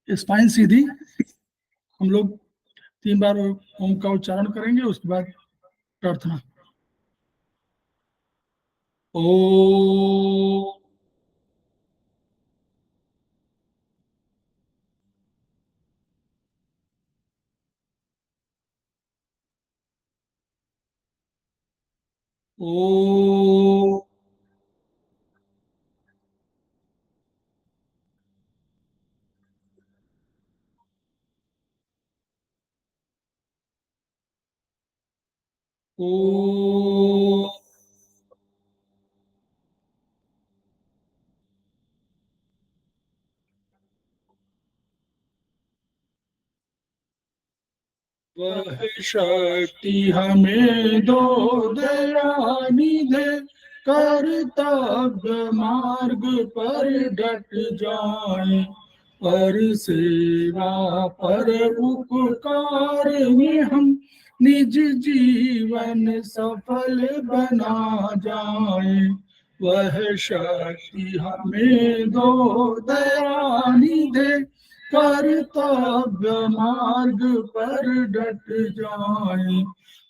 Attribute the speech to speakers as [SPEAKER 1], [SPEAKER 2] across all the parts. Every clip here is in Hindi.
[SPEAKER 1] स्पाइन सीधी। हम लोग 3 बार ओम का उच्चारण करेंगे, उसके बाद प्रार्थना। ओ ओ ओ वह शक्ति हमें दो दयानिधे, कर्तव्य मार्ग पर डट जाए, पर सेवा पर उपकार में हम निज जीवन सफल बना जाए। वह शक्ति हमें दो दयानिधे, कर्तव्य मार्ग पर डट जाए।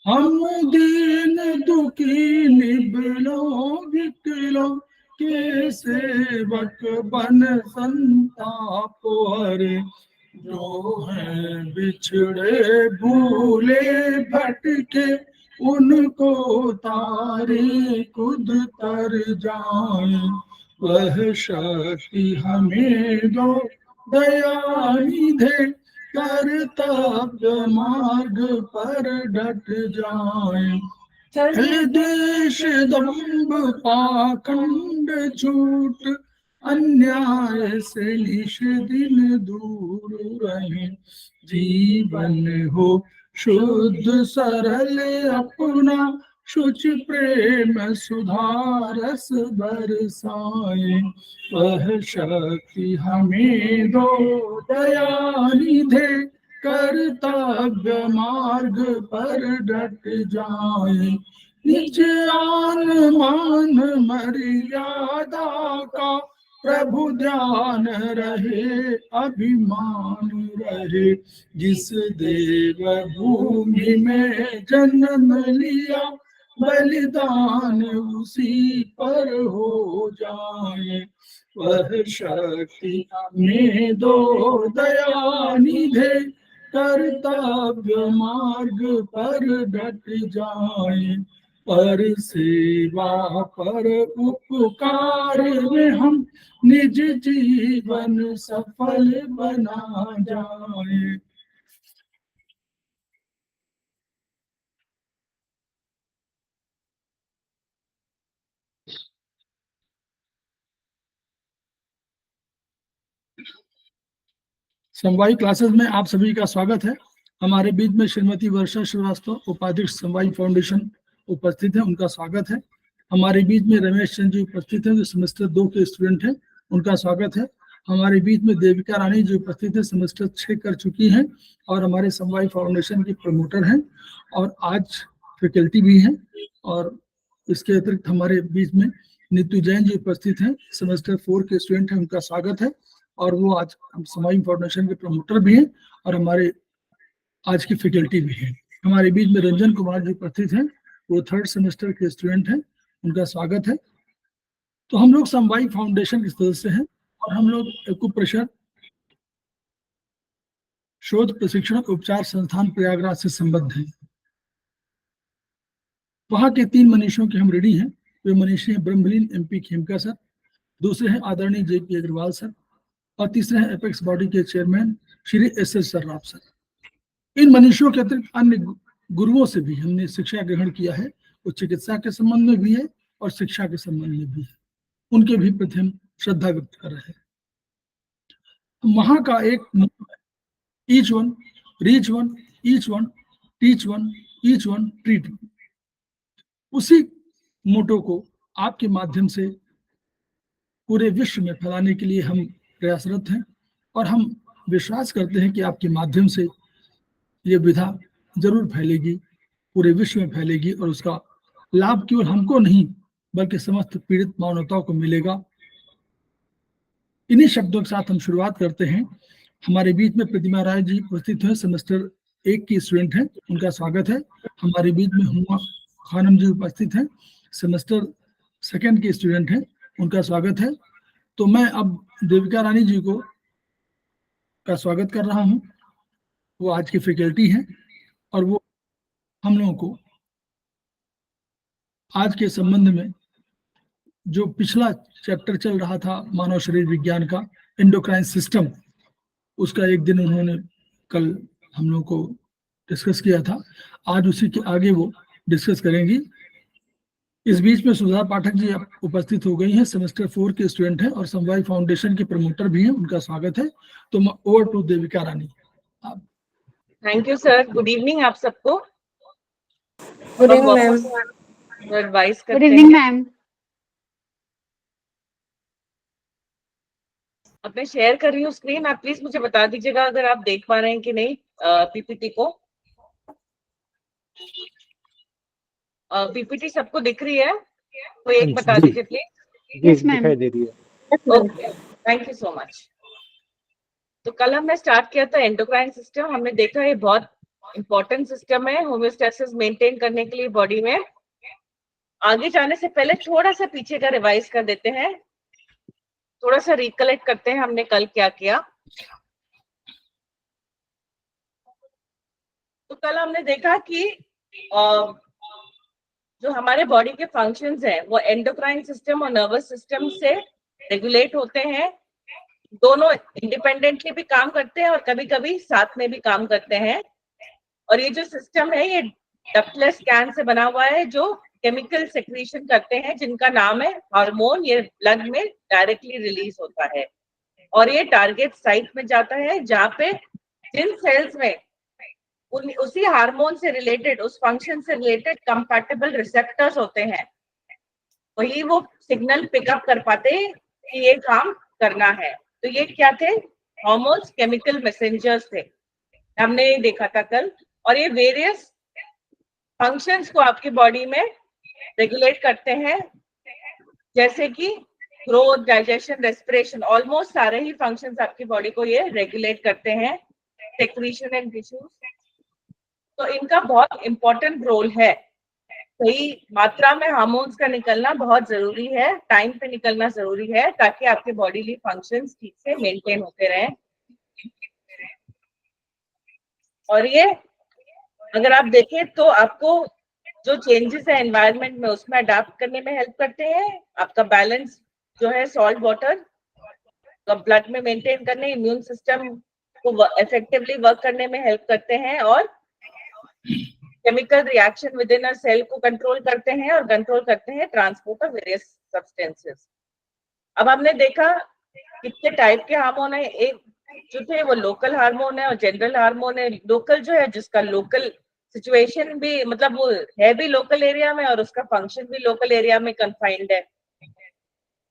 [SPEAKER 1] हम दीन दुखी निबलों विकलों के सेवक बन संताप हरे, जो हैं बिछड़े भूले भटके, उनको तारे खुद तर जाए। वह शक्ति हमें दो दयानिधे, कर्तव्य मार्ग पर डट जाए। देश दम्भ पाखंड झूठ अन्याय से निश दिन दूर रहे, जीवन हो शुद्ध सरल अपना, शुच प्रेम सुधारस बरसाए। वह शक्ति हमें दो दयानिधे, कर्तव्य मार्ग पर डट जाए। निज आन मान मर्यादा का प्रभु ध्यान रहे, अभिमान रहे, जिस देव भूमि में जन्म लिया, बलिदान उसी पर हो जाए। वह शक्ति में दो दयानिधे, कर्तव्य मार्ग पर डट जाए, पर सेवा पर उपकार में हम निज जीवन सफल बना जाए। समवायी क्लासेस में आप सभी का स्वागत है। हमारे बीच में श्रीमती वर्षा श्रीवास्तव, उपाध्यक्ष समवायी फाउंडेशन उपस्थित है, उनका स्वागत है। हमारे बीच में रमेश चंद्र जी उपस्थित हैं, जो सेमेस्टर 2 के स्टूडेंट हैं, उनका स्वागत है। हमारे बीच में देविका रानी जी उपस्थित है, सेमेस्टर 6 कर चुकी हैं और हमारे समवायी फाउंडेशन की प्रमोटर हैं, और आज फैकल्टी भी हैं। और इसके अतिरिक्त हमारे बीच में नीतू जैन जी उपस्थित हैं, सेमेस्टर 4 के स्टूडेंट हैं, उनका स्वागत है। और वो आज समवायी फाउंडेशन के प्रमोटर भी हैं और हमारे आज की फैकल्टी भी है। हमारे बीच में रंजन कुमार जी उपस्थित हैं, वो 3rd सेमेस्टर के स्टूडेंट हैं, उनका स्वागत है। तो हम लोग समवायी फाउंडेशन के सदस्य हैं और हम लोग एक्यूप्रेशर शोध प्रशिक्षण उपचार संस्थान प्रयागराज से संबद्ध हैं। वहां के 3 मनीषियों के हम ऋणी हैं। वे मनीषी हैं ब्रह्मलीन MP खेमका सर, दूसरे हैं आदरणीय JP अग्रवाल सर, और तीसरे हैं एपेक्स बॉडी के chairman Shri SS Sarraf sir. इन मनीषियों के अतिरिक्त अन्य गुरुओं से भी हमने शिक्षा ग्रहण किया है। वो चिकित्सा के संबंध में भी है और शिक्षा के संबंध में भी है। उनके भी प्रति हम श्रद्धा व्यक्त कर रहे हैं। वहां का एक each one, reach one, each one, teach one, each one, treat one, उसी मोटो को आपके माध्यम से पूरे विश्व में फैलाने के लिए हम प्रयासरत हैं और हम विश्वास करते हैं कि आपके माध्यम से ये विधा जरूर फैलेगी पूरे विश्व में फैलेगी और उसका लाभ केवल हमको नहीं बल्कि समस्त पीड़ित मानवता को मिलेगा। इन्हीं शब्दों के साथ हम शुरुआत करते हैं। हमारे बीच में प्रतिमा राय जी उपस्थित हैं, सेमेस्टर 1 की स्टूडेंट हैं, उनका स्वागत है। हमारे बीच में हुमा खानम जी उपस्थित हैं, सेमेस्टर 2 की स्टूडेंट हैं, उनका स्वागत है। तो मैं अब देविका रानी जी को का स्वागत कर रहा हूँ। वो आज की फैकल्टी हैं और वो हम लोगों को आज के संबंध में जो पिछला चैप्टर चल रहा था मानव शरीर विज्ञान का, एंडोक्राइन सिस्टम, उसका एक दिन उन्होंने कल हम लोग को डिस्कस किया था। आज उसी के आगे वो डिस्कस करेंगी। इस बीच में सुधा पाठक जी उपस्थित हो गई हैं, सेमेस्टर 4 के स्टूडेंट हैं और समवाय फाउंडेशन के प्रमोटर भी हैं, उनका स्वागत है। तो over to Devika Rani.
[SPEAKER 2] Thank you sir. Good evening आप सबको।
[SPEAKER 3] Good evening ma'am.
[SPEAKER 2] एडवाइस
[SPEAKER 3] गुड
[SPEAKER 2] करते
[SPEAKER 3] इवनिंग
[SPEAKER 2] हैं।
[SPEAKER 3] मैम।
[SPEAKER 2] अब मैं शेयर कर रही हूँ स्क्रीन, आप प्लीज मुझे बता दीजिएगा अगर आप देख पा रहे हैं कि नहीं पीपीटी को। पीपीटी सबको दिख रही है? कोई एक बता दीजिए प्लीज।
[SPEAKER 3] Yes ma'am. दिखाई
[SPEAKER 4] दे रही है।
[SPEAKER 2] Okay, thank you so much. तो कल हमने स्टार्ट किया था एंडोक्राइन सिस्टम। हमने देखा ये बहुत इंपॉर्टेंट सिस्टम है होम्योस्टेसिस मेंटेन करने के लिए बॉडी में। आगे जाने से पहले थोड़ा सा पीछे का रिवाइज कर देते हैं, थोड़ा सा रिकलेक्ट करते हैं हमने कल क्या किया। तो कल हमने देखा कि जो हमारे बॉडी के फंक्शंस हैं वो एंडोक्राइन सिस्टम और नर्वस सिस्टम से रेगुलेट होते हैं। दोनों इंडिपेंडेंटली भी काम करते हैं और कभी कभी साथ में भी काम करते हैं। और ये जो सिस्टम है ये डक्टलेस कैन से बना हुआ है जो केमिकल सेक्रीशन करते हैं जिनका नाम है हार्मोन। ये ब्लड में डायरेक्टली रिलीज होता है और ये टारगेट साइट में जाता है जहाँ पे जिन सेल्स में उसी हार्मोन से रिलेटेड, उस फंक्शन से रिलेटेड कंपैटिबल रिसेप्टर्स होते हैं, वही वो सिग्नल पिकअप कर पाते हैं कि ये काम करना है। तो ये क्या थे? हार्मोन्स केमिकल मैसेंजर्स थे, हमने ये देखा था कल। और ये वेरियस फंक्शंस को आपकी बॉडी में रेगुलेट करते हैं, जैसे कि ग्रोथ, डाइजेशन, रेस्पिरेशन, ऑलमोस्ट सारे ही फंक्शंस आपकी बॉडी को ये रेगुलेट करते हैं। सेक्रीशन एंड टिश्यूज, तो इनका बहुत इंपॉर्टेंट रोल है। सही मात्रा में हार्मोन्स का निकलना बहुत जरूरी है, टाइम पे निकलना जरूरी है ताकि आपके बॉडीली फंक्शंस ठीक से मेंटेन होते रहें। और ये अगर आप देखें तो आपको जो चेंजेस है एनवायरनमेंट में उसमें अडाप्ट करने में हेल्प करते हैं। आपका बैलेंस जो है सॉल्ट वाटर ब्लड में मेंटेन करने, इम्यून सिस्टम को इफेक्टिवली वर्क करने में हेल्प करते हैं और chemical reaction within a cell को कंट्रोल करते हैं और कंट्रोल करते हैं ट्रांसपोर्ट ऑफ वेरियस सब्सटेंसेस। अब हमने देखा कितने टाइप के हार्मोन है। एक जो थे वो लोकल हार्मोन है और जनरल हार्मोन है। लोकल जो है जिसका लोकल सिचुएशन भी, मतलब वो है भी लोकल एरिया में और उसका फंक्शन भी लोकल एरिया में कन्फाइंड है।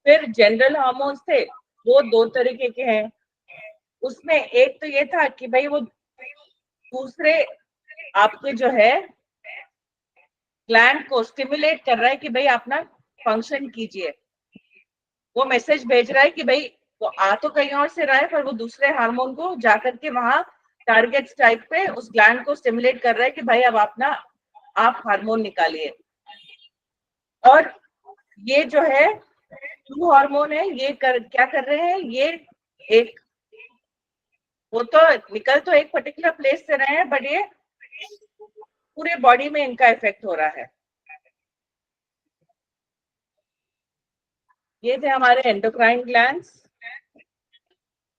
[SPEAKER 2] फिर जनरल हार्मोन्स थे, वो दो तरीके के हैं। उसमें एक तो ये था कि भाई वो दूसरे आपके जो है ग्लैंड को स्टिमुलेट कर रहा है कि भाई अपना फंक्शन कीजिए। वो मैसेज भेज रहा है कि भाई वो आ तो कहीं और से रहा है पर वो दूसरे हार्मोन को जाकर के वहां टारगेट साइट पे उस ग्लैंड को स्टिमुलेट कर रहा है कि भाई अब आप हार्मोन निकालिए। और ये जो है टू हार्मोन है, ये क्या कर रहे हैं, ये एक वो तो निकल तो एक पर्टिकुलर प्लेस से रहे हैं बट ये पूरे बॉडी में इनका इफेक्ट हो रहा है। ये थे हमारे endocrine glands,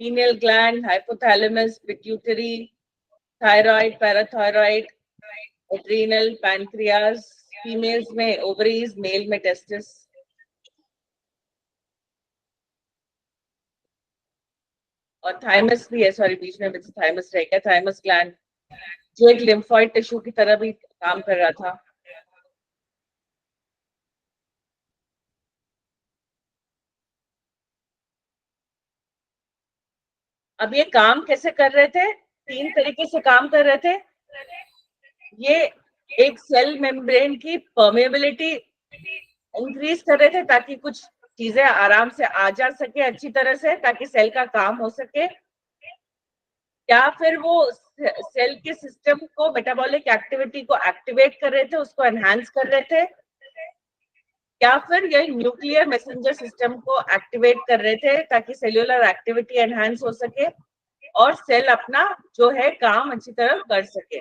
[SPEAKER 2] female gland, hypothalamus, pituitary, thyroid, parathyroid, adrenal, pancreas. Females में ओवरीज, मेल में टेस्टिस। और थाइमस भी है, सॉरी बीच में थाइमस रह गया, थाइमस ग्लैंड जो एक लिम्फॉइड टिश्यू की तरह भी काम कर रहा था। अब ये काम कैसे कर रहे थे? तीन तरीके से काम कर रहे थे। ये एक सेल मेम्ब्रेन की परमेबिलिटी इंक्रीज कर रहे थे ताकि कुछ चीजें आराम से आ जा सके अच्छी तरह से, ताकि सेल का काम हो सके, या फिर वो सेल के सिस्टम को, मेटाबॉलिक एक्टिविटी को एक्टिवेट कर रहे थे, उसको एनहांस कर रहे थे, या फिर ये न्यूक्लियर मैसेंजर सिस्टम को एक्टिवेट कर रहे थे ताकि सेल्यूलर एक्टिविटी एनहांस हो सके और सेल अपना जो है काम अच्छी तरह कर सके।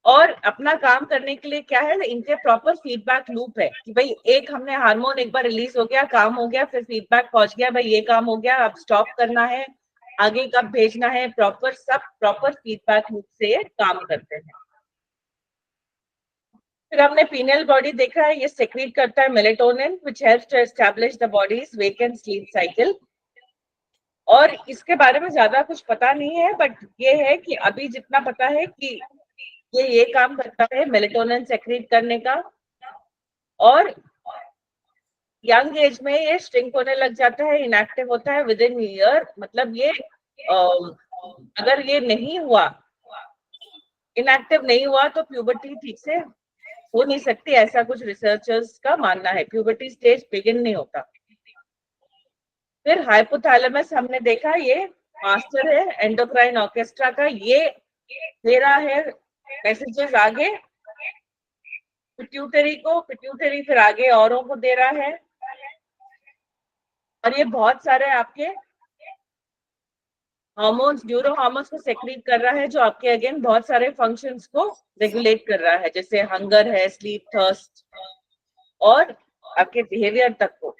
[SPEAKER 2] और अपना काम करने के लिए क्या है, इनके प्रॉपर फीडबैक लूप है कि भाई एक हमने हार्मोन एक बार रिलीज हो गया, काम हो गया, फिर फीडबैक पहुंच गया, भाई ये काम हो गया, अब स्टॉप करना है, आगे कब भेजना है, प्रॉपर सब प्रॉपर फीडबैक लूप से ये काम करते हैं। फिर हमने पीनियल बॉडी देखा है, ये सेक्रीट करता है melatonin which helps to establish the body's wake and sleep cycle. और इसके बारे में ज्यादा कुछ पता नहीं है, बट ये है कि अभी जितना पता है कि ये काम करता है मेलेटोनिन सेक्रीट करने का, और यंग एज में ये श्रिंक होने लग जाता है, इनएक्टिव होता है विद इन ईयर। मतलब ये अगर ये नहीं हुआ, इनएक्टिव नहीं हुआ, तो प्यूबर्टी ठीक से हो नहीं सकती, ऐसा कुछ रिसर्चर्स का मानना है। प्यूबर्टी स्टेज बिगिन नहीं होता। फिर हाइपोथैलेमस हमने देखा, ये मास्टर है एंडोक्राइन ऑर्केस्ट्रा का, ये दे रहा है मैसेजेस आगे पिट्यूटरी को, पिट्यूटरी फिर आगे औरों को दे रहा है, और ये बहुत सारे आपके हार्मोन्स, न्यूरो हार्मोन्स को सेक्रीट कर रहा है, जो आपके अगेन बहुत सारे फंक्शंस को रेगुलेट कर रहा है, जैसे हंगर है, स्लीप, थर्स्ट, और आपके बिहेवियर तक को।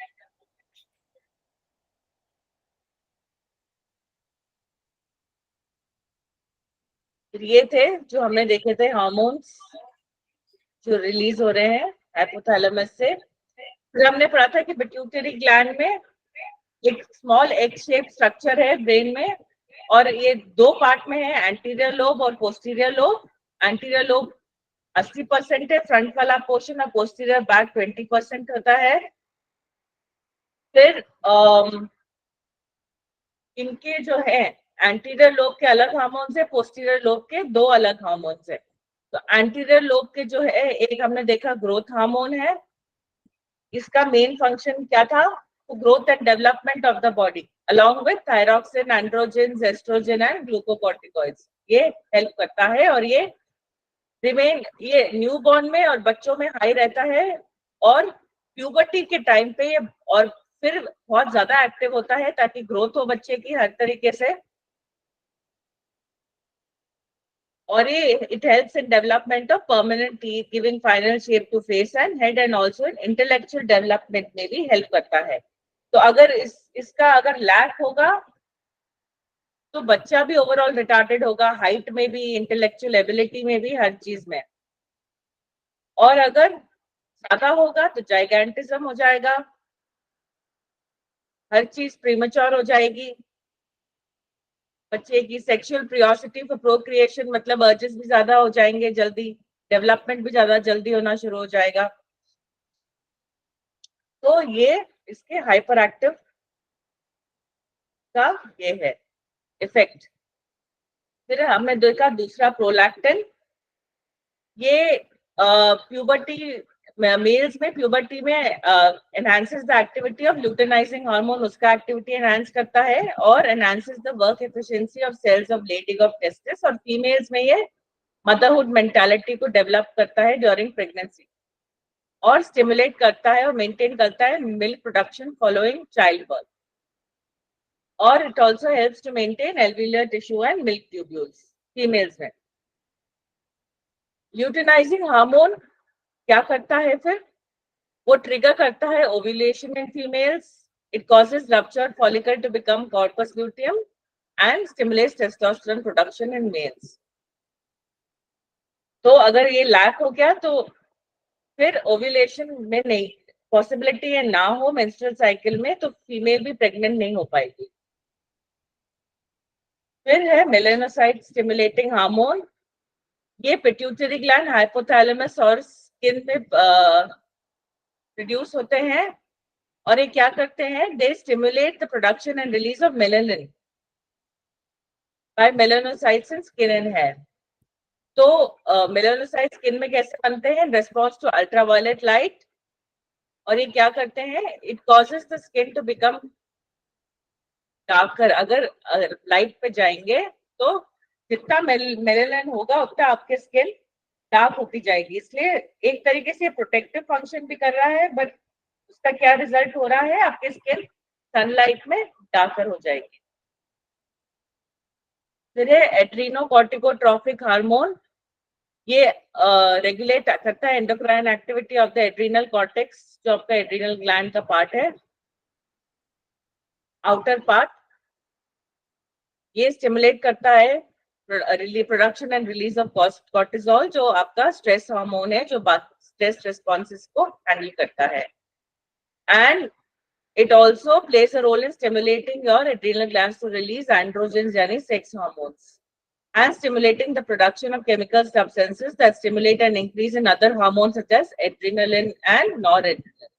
[SPEAKER 2] ये थे जो हमने देखे थे हार्मोन्स जो रिलीज हो रहे हैं हाइपोथैलेमस से। फिर हमने पढ़ा था कि पिट्यूटरी ग्लैंड में एक स्मॉल एग शेप स्ट्रक्चर है ब्रेन में, और ये दो पार्ट में है, एंटीरियर लोब और पोस्टीरियर लोब। एंटीरियर लोब 80% है, फ्रंट वाला पोर्शन, और पोस्टीरियर बैक 20% होता है। फिर इनके जो है एंटीरियर लोब के अलग हार्मोन्स है, पोस्टीरियर लोब के दो अलग हार्मोन्स है। तो एंटीरियर लोब के जो है, एक हमने देखा ग्रोथ हार्मोन है, इसका मेन फंक्शन क्या था, growth and development of the body along with thyroxine, androgens, estrogen and glucocorticoids, ये हेल्प करता है। और ये रिमेन, ये न्यूबॉर्न में और बच्चों में हाई रहता है, और प्यूबर्टी के टाइम पे ये और फिर बहुत ज्यादा एक्टिव होता है ताकि ग्रोथ हो बच्चे की हर तरीके से। और ये it helps in development of permanent teeth, giving final shape to face and head, and also in intellectual development में भी हेल्प करता है। तो अगर इसका अगर लैक होगा तो बच्चा भी ओवरऑल रिटार्टेड होगा, हाइट में भी, इंटेलेक्चुअल एबिलिटी में भी, हर चीज में। और अगर ज्यादा होगा तो जाइगेंटिज्म हो जाएगा, हर चीज प्रीमेच्योर हो जाएगी, बच्चे की सेक्सुअल क्यूरियोसिटी फॉर प्रोक्रिएशन, मतलब अर्जेस भी ज्यादा हो जाएंगे जल्दी, डेवलपमेंट भी ज्यादा जल्दी होना शुरू हो जाएगा। तो ये इसके हाइपर एक्टिव का ये है इफेक्ट। फिर हमने देखा दूसरा प्रोलैक्टिन, ये प्यूबर्टी मेल्स में, प्यूबर्टी में enhances the activity of luteinizing hormone, उसका एक्टिविटी एनहांस करता है, और enhances the work efficiency of cells of Leydig of testis. और फीमेल्स में ये मदरहुड मेंटालिटी को डेवलप करता है ड्यूरिंग प्रेगनेंसी, और स्टिमुलेट करता है और मेंटेन करता है milk production following child birth. और it also helps to maintain alveolar tissue and milk tubules females में। ल्यूटेनाइजिंग हार्मोन क्या करता है फिर, वो ट्रिगर करता है ovulation in females, it causes ruptured follicle to become corpus luteum and stimulates testosterone production in males. तो अगर ये लैक हो गया तो फिर ओव्यूलेशन में नहीं, पॉसिबिलिटी है ना हो मेंस्ट्रुअल साइकिल में, तो फीमेल भी प्रेग्नेंट नहीं हो पाएगी। फिर है मेलानोसाइट स्टिमुलेटिंग हार्मोन, ये पिट्यूटरी ग्लैंड, हाइपोथैलेमस और स्किन पे प्रोड्यूस होते हैं, और ये क्या करते हैं, they stimulate the production and release of melanin by melanocytes in skin and hair. तो मेलानोसाइट स्किन में कैसे बनते हैं? Response to ultraviolet light. और ये क्या करते हैं? It causes the skin to become darker. अगर लाइट पे जाएंगे तो जितना मेलेनिन होगा उतना आपके स्किन डार्क होती जाएगी। इसलिए एक तरीके से प्रोटेक्टिव फंक्शन भी कर रहा है, बट उसका क्या रिजल्ट हो रहा है? आपकी स्किन सनलाइट में डार्कर हो जाएगी। फिर है एड्रीनोकॉर्टिकोट्रॉफिक हार्मोन। ये रेगुलेट करता है endocrine activity of the adrenal cortex, जो आपका एड्रीनल ग्लैंड का पार्ट है, आउटर पार्ट। ये स्टिमुलेट करता है production and release of cortisol, जो आपका स्ट्रेस हार्मोन है, जो स्ट्रेस रिस्पॉन्सेस को हैंडल करता है। And it also plays a role in stimulating your adrenal glands to release androgens, yani sex hormones, and stimulating the production of chemical substances that stimulate an increase in other hormones such as adrenaline and noradrenaline.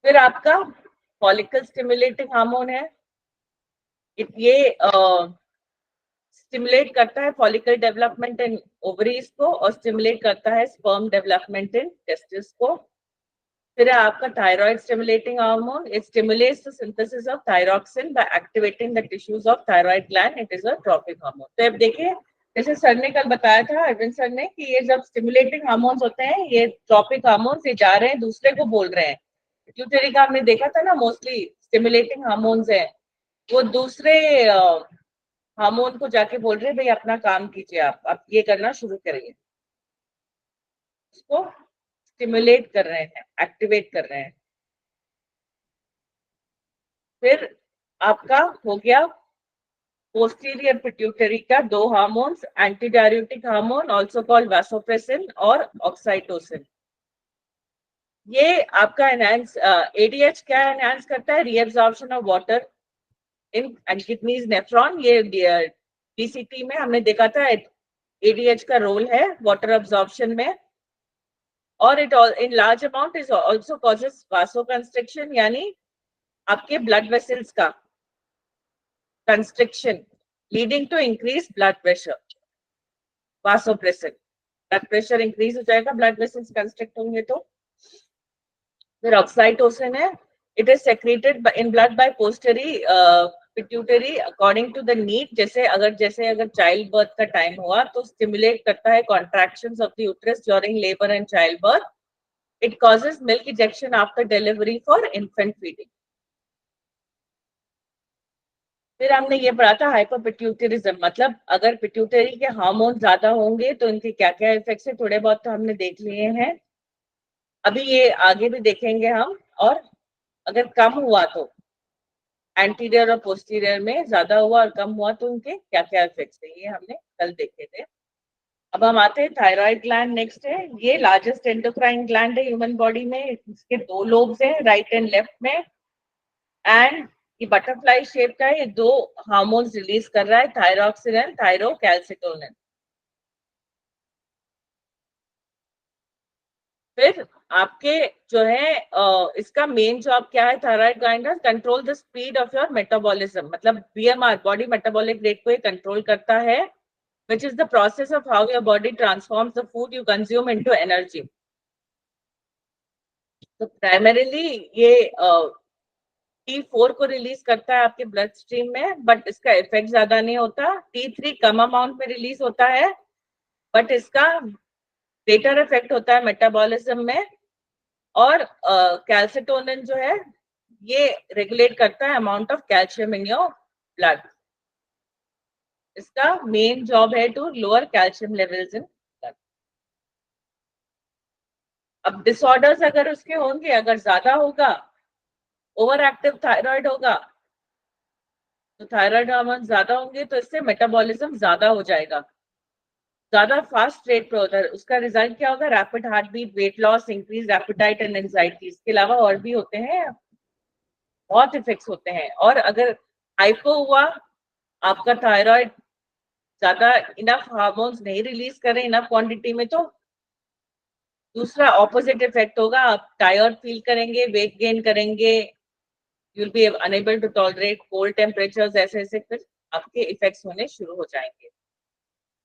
[SPEAKER 2] फिर आपका follicle stimulating hormone है। ये स्टिमुलेट करता है फॉलिकल डेवलपमेंट इन ओवरीज को और स्टिमुलेट करता है स्पर्म डेवलपमेंट इन टेस्टिस को। फिर है आपका thyroid stimulating hormone. It stimulates the synthesis of thyroxine by activating the tissues of thyroid gland. It is a tropic hormone. तो अब देखिए, जैसे सर ने कल बताया था, अरविंद सर ने, कि ये जब स्टिमुलेटिंग हार्मोन्स होते हैं, ये ट्रॉपिक हार्मोन्स, ये जा रहे हैं दूसरे को बोल रहे हैं। पिट्यूटरी का हमने देखा था ना, मोस्टली स्टिमुलेटिंग हार्मोन्स है, वो दूसरे हार्मोन को जाके बोल रहे हैं, भाई अपना काम कीजिए, आप ये करना शुरू करिए। उसको स्टिमुलेट कर रहे हैं, एक्टिवेट कर रहे हैं। फिर आपका हो गया पोस्टीरियर पिट्यूटरी का दो hormones, anti diuretic hormone also called vasopressin और ऑक्साइटोसिन। ये आपका एनहांस एडीएच क्या एनहांस करता है? Reabsorption of water in kidneys nephron. ये डीसीटी में हमने देखा था, एडीएच का रोल है वाटर अब्जॉर्प्शन में। और it in large amount is also causes vasoconstriction, यानी आपके ब्लड वेसल्स का constriction, leading to increase blood pressure. Vasopressin, blood pressure increase हो जाएगा, ब्लड वेसल्स कंस्ट्रिक्ट होंगे तो। फिर ऑक्साइटोसिन है। It is secreted in blood by posterior pituitary according to the need. जैसे अगर चाइल्ड बर्थ का टाइम हुआ तो स्टिमुलेट करता है contractions of the uterus during labour and child birth. It causes milk ejection after delivery for infant feeding. फिर हमने ये पढ़ा था हाइपरपिट्यूटरिज्म, मतलब अगर पिट्यूटरी के हार्मोन ज्यादा होंगे तो इनके क्या क्या इफेक्ट्स है, थोड़े बहुत तो हमने देख लिए हैं, अभी ये आगे भी देखेंगे हम। और अगर कम हुआ तो एंटीरियर और पोस्टीरियर में ज्यादा हुआ और कम हुआ तो उनके क्या क्या इफेक्ट्स है, ये हमने कल देखे थे। अब हम आते हैं थायराइड ग्लैंड। नेक्स्ट है, ये लार्जेस्ट एंडोक्राइन ग्लैंड है ह्यूमन बॉडी में। इसके दो लोब्स हैं, राइट एंड लेफ्ट में। एंड ये बटरफ्लाई शेप का है, ये दो हार्मोन्स रिलीज कर रहा है, थायरॉक्सिन एंड थायरोकैल्सिटोनिन। फिर आपके जो है इसका मेन जॉब क्या है थायराइड ग्लैंड का? Control the speed of your metabolism, मतलब बीएमआर, बॉडी मेटाबॉलिक रेट को ये कंट्रोल करता है, which is the process of how your body transforms the food you consume into energy. तो प्राइमरीली ये T4 को रिलीज करता है आपके ब्लड स्ट्रीम में, बट इसका इफेक्ट ज्यादा नहीं होता। T3 कम अमाउंट में रिलीज होता है, बट इसका ग्रेटर इफेक्ट होता है मेटाबॉलिज्म में। और कैल्सिटोनिन जो है, ये रेगुलेट करता है amount of calcium in your blood. इसका मेन जॉब है to lower calcium levels in blood. अब डिसऑर्डर्स अगर उसके होंगे, अगर ज्यादा होगा, ओवर एक्टिव थायराइड होगा, तो थायराइड हार्मोन ज्यादा होंगे तो इससे मेटाबॉलिज्म ज्यादा हो जाएगा, ज्यादा फास्ट रेट पे होता है। उसका रिजल्ट क्या होगा? Rapid heart beat, weight loss, increase appetite and anxiety. इसके अलावा और भी होते हैं, बहुत इफेक्ट्स होते हैं। और अगर हाइपो हुआ, आपका थायराइड ज्यादा इनफ हार्मोन्स नहीं रिलीज करें इनफ क्वांटिटी में, तो दूसरा ऑपोजिट इफेक्ट होगा, आप टायर्ड फील करेंगे, वेट गेन करेंगे, you will be unable to tolerate cold temperatures, ऐसे ऐसे फिर आपके इफेक्ट्स होने शुरू हो जाएंगे।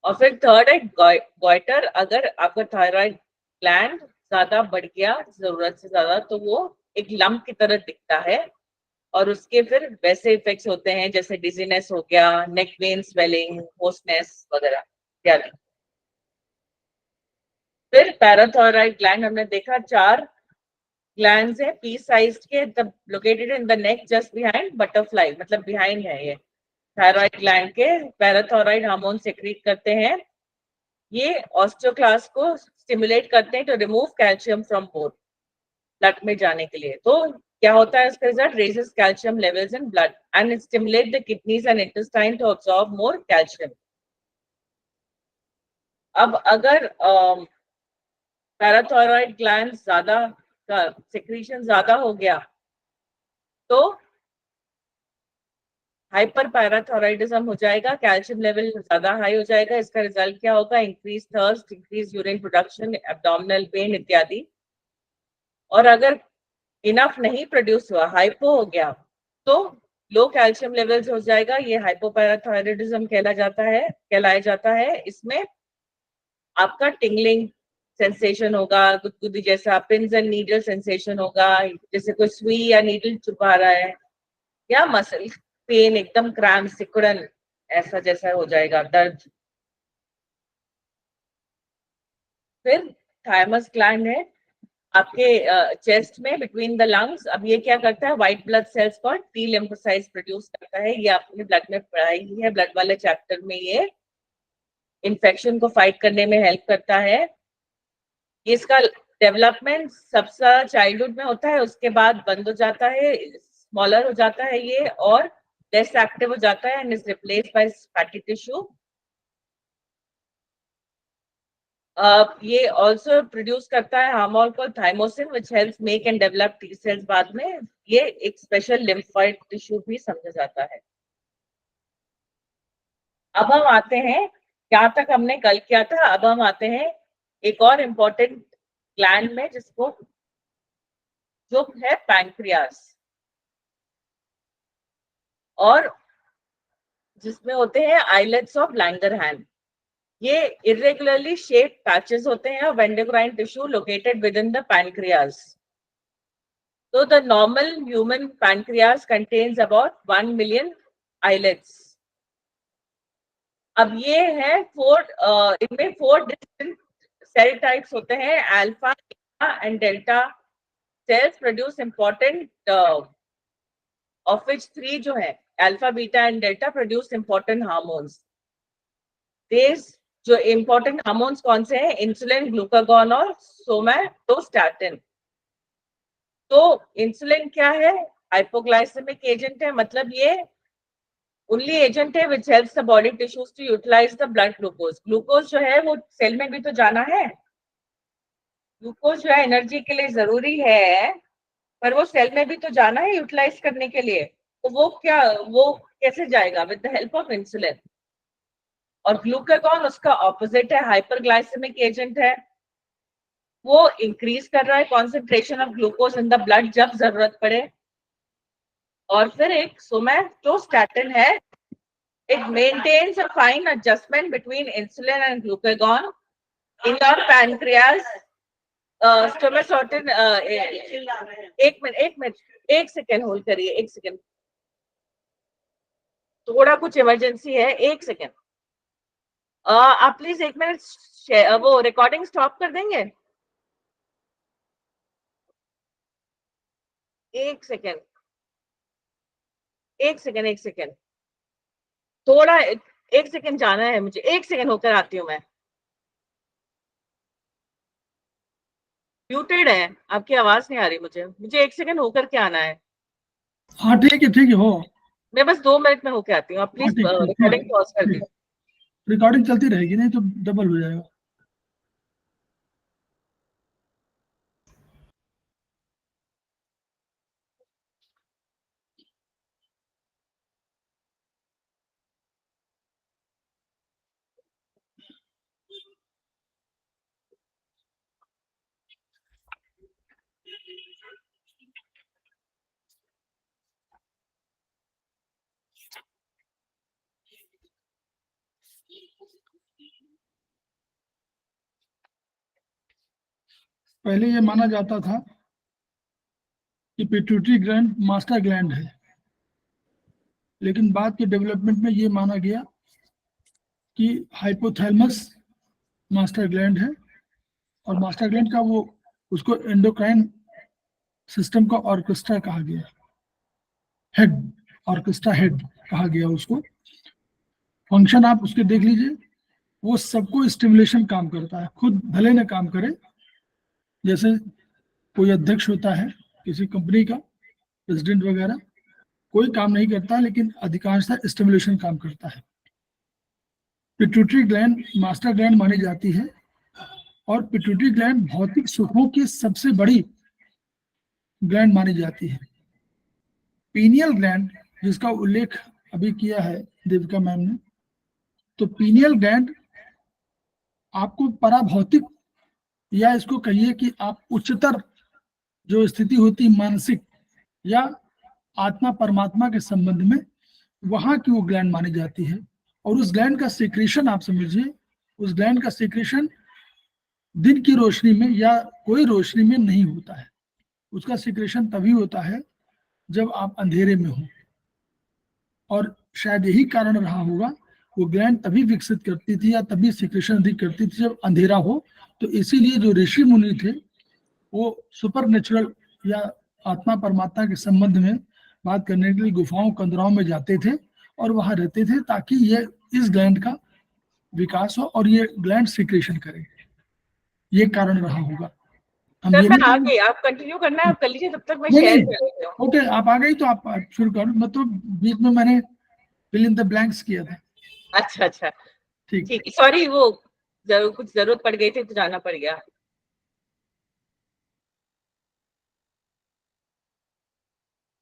[SPEAKER 2] और फिर थर्ड है गॉइटर। अगर आपका थायराइड ग्लैंड ज्यादा बढ़ गया जरूरत से ज्यादा तो वो एक लंप की तरह दिखता है और उसके फिर वैसे इफेक्ट्स होते हैं जैसे डिजीनेस हो गया, नेक वेन स्वेलिंग, होस्टनेस वगैरह इत्यादि। फिर पैराथायराइड ग्लैंड हमने देखा 4 ग्लैंड्स है पी साइज्ड के, located in the neck just behind butterfly, मतलब बिहाइंड है ये। थायराइड ग्लैंड के पैराथायराइड हार्मोन सेक्रेट करते हैं, ये ऑस्टियोक्लास्ट को स्टिमुलेट करते हैं to remove calcium from bone, blood में जाने के लिए। तो क्या होता है इसका result? Raises calcium levels in blood and stimulate the kidneys and intestine to absorb more calcium. अब अगर पैराथायराइड ग्लैंड ज्यादा का सेक्रीशन ज्यादा हो गया तो हाइपर पैराथायराइडिज्म हो जाएगा, कैल्शियम लेवल ज्यादा हाई हो जाएगा। इसका रिजल्ट क्या होगा? Increase thirst, increase urine production, abdominal pain इत्यादि। और अगर इनफ नहीं प्रोड्यूस हुआ, हाइपो हो गया, तो लो कैल्शियम लेवल्स हो जाएगा, ये हाइपोपैराथायराइडिज्म कहलाया जाता है। इसमें आपका टिंगलिंग सेंसेशन होगा, गुदगुदी जैसा, पिंस एंड नीडल सेंसेशन होगा, जैसे कोई सुई या नीडल चुभा रहा है, या मसल पेन, एकदम क्रैम्प, सिकुड़न ऐसा जैसा हो जाएगा, दर्द। फिर थायमस ग्लैंड है आपके चेस्ट में बिटवीन द लंग्स। अब ये क्या करता है? व्हाइट ब्लड सेल्स को टी लिम्फोसाइट्स प्रोड्यूस करता है, ये आपने ब्लड में पढ़ाई ही है, ब्लड वाले चैप्टर में। ये इन्फेक्शन को फाइट करने में हेल्प करता है। इसका डेवलपमेंट सबसे चाइल्डहुड में होता है, उसके बाद बंद हो जाता है, स्मॉलर हो जाता है ये और लेस एक्टिव हो जाता है and is replaced by fatty tissue. ये ऑल्सो प्रोड्यूस करता है hormone called thymosin which helps make and develop T cells. बाद में ये एक स्पेशल लिम्फोइड टिश्यू भी समझा जाता है। अब हम आते हैं, क्या तक हमने कल किया था, अब हम आते हैं एक और इम्पोर्टेंट ग्लैंड में, जिसको जो है पैंक्रियास, और जिसमें होते हैं आइलेट्स ऑफ लैंगरहैंस। ये irregularly shaped patches होते हैं of endocrine tissue located within the pancreas. So the normal human pancreas contains about 1 million islets. अब ये है इनमें 4 डिफरेंट सेल टाइप्स होते हैं, alpha, beta and delta cells produce important, of which 3 जो है alpha, beta and delta produce important hormones. जो इंपॉर्टेंट हार्मोन्स कौन से हैं? इंसुलिन, ग्लूकागॉन और सोमैटोस्टैटिन। तो इंसुलिन क्या है? हाइपोग्लाइसेमिक एजेंट है, मतलब ये ओनली एजेंट है which helps the body tissues to utilise the blood glucose. Glucose जो है वो सेल में भी तो जाना है, ग्लूकोज जो है एनर्जी के लिए जरूरी है, पर वो सेल में भी तो जाना है यूटिलाइज करने के लिए। तो वो कैसे जाएगा? With the help of insulin. और ग्लूकागॉन उसका ऑपोजिट है, हाइपरग्लाइसेमिक एजेंट है, वो इंक्रीज कर रहा है concentration of glucose in the blood जब जरूरत पड़े। और फिर एक सोमैटोस्टैटिन है, it maintains a fine adjustment between insulin and glucagon in your pancreas. Somatostatin, एक मिनट, एक सेकेंड होल्ड करिए, एक सेकेंड, थोड़ा कुछ इमरजेंसी है, एक सेकेंड। आप प्लीज एक मिनट वो रिकॉर्डिंग स्टॉप कर देंगे? एक सेकेंड, एक सेकेंड, एक सेकेंड, थोड़ा एक सेकेंड जाना है मुझे, एक सेकेंड होकर आती हूँ मैं। म्यूटेड है, आपकी आवाज नहीं आ रही मुझे एक सेकेंड होकर के आना है।
[SPEAKER 1] हाँ ठीक है, हो।
[SPEAKER 2] मैं बस 2 मिनट में होकर आती हूँ, आप
[SPEAKER 1] हाँ
[SPEAKER 2] प्लीज
[SPEAKER 1] ठीक
[SPEAKER 2] रिकॉर्डिंग पॉज कर दीजिए।
[SPEAKER 1] रिकॉर्डिंग चलती रहेगी, नहीं तो डबल हो जाएगा। पहले ये माना जाता था कि पिट्यूटरी ग्लैंड मास्टर ग्लैंड है, लेकिन बाद के डेवलपमेंट में ये माना गया कि हाइपोथैलेमस मास्टर ग्लैंड है, और मास्टर ग्लैंड का वो उसको एंडोक्राइन सिस्टम का ऑर्केस्ट्रा कहा गया, हेड, ऑर्केस्ट्रा हेड कहा गया उसको। फंक्शन आप उसके देख लीजिए, वो सबको स्टिमुलेशन काम करता है, खुद भले न काम करे, जैसे कोई अध्यक्ष होता है किसी कंपनी का, प्रेसिडेंट वगैरह, कोई काम नहीं करता लेकिन अधिकांशतः स्टिमुलेशन काम करता है। पिट्यूटरी ग्लैंड मास्टर ग्लैंड मानी जाती है, और पिट्यूटरी ग्लैंड भौतिक सुखों की सबसे बड़ी ग्लैंड मानी जाती है। पीनियल ग्लैंड, जिसका उल्लेख अभी किया है देविका मैम ने, तो पीनियल ग्लैंड आपको पराभौतिक, या इसको कहिए कि आप उच्चतर जो स्थिति होती मानसिक या आत्मा परमात्मा के संबंध में, वहां की वो ग्लैंड मानी जाती है। और उस ग्लैंड का सिक्रेशन आप समझिए, उस ग्लैंड का सिक्रेशन दिन की रोशनी में या कोई रोशनी में नहीं होता है, उसका सिक्रेशन तभी होता है जब आप अंधेरे में हो। और शायद यही कारण रहा होगा, वो ग्लैंड तभी विकसित करती थी या तभी सिक्रेशन अधिक करती थी जब अंधेरा हो। तो इसीलिए जो ऋषि मुनि थे वो सुपर नेचुरल या आत्मा परमात्मा के संबंध में बात करने के लिए गुफाओं कंदराओं में जाते थे और वहां रहते थे, ताकि ये इस ग्लैंड का विकास हो और ये ग्लैंड सिक्रेशन करे। ये कारण रहा होगा। हम
[SPEAKER 2] सर
[SPEAKER 1] ये
[SPEAKER 2] मैं
[SPEAKER 1] नहीं
[SPEAKER 2] आ गई, आप कंटिन्यू करना है, आप कर लीजिए, तब तक मैं
[SPEAKER 1] नहीं,
[SPEAKER 2] शेयर
[SPEAKER 1] नहीं,
[SPEAKER 2] कर लेती हूँ।
[SPEAKER 1] ओके, आप आ गई तो आप शुरू करो, मतलब बीच में मैंने फिल इन द ब्लैंक्स किया था।
[SPEAKER 2] अच्छा अच्छा,
[SPEAKER 1] ठीक,
[SPEAKER 2] ठीक, सॉरी, वो कुछ जरूरत पड़ गई थी तो जाना पड़ गया।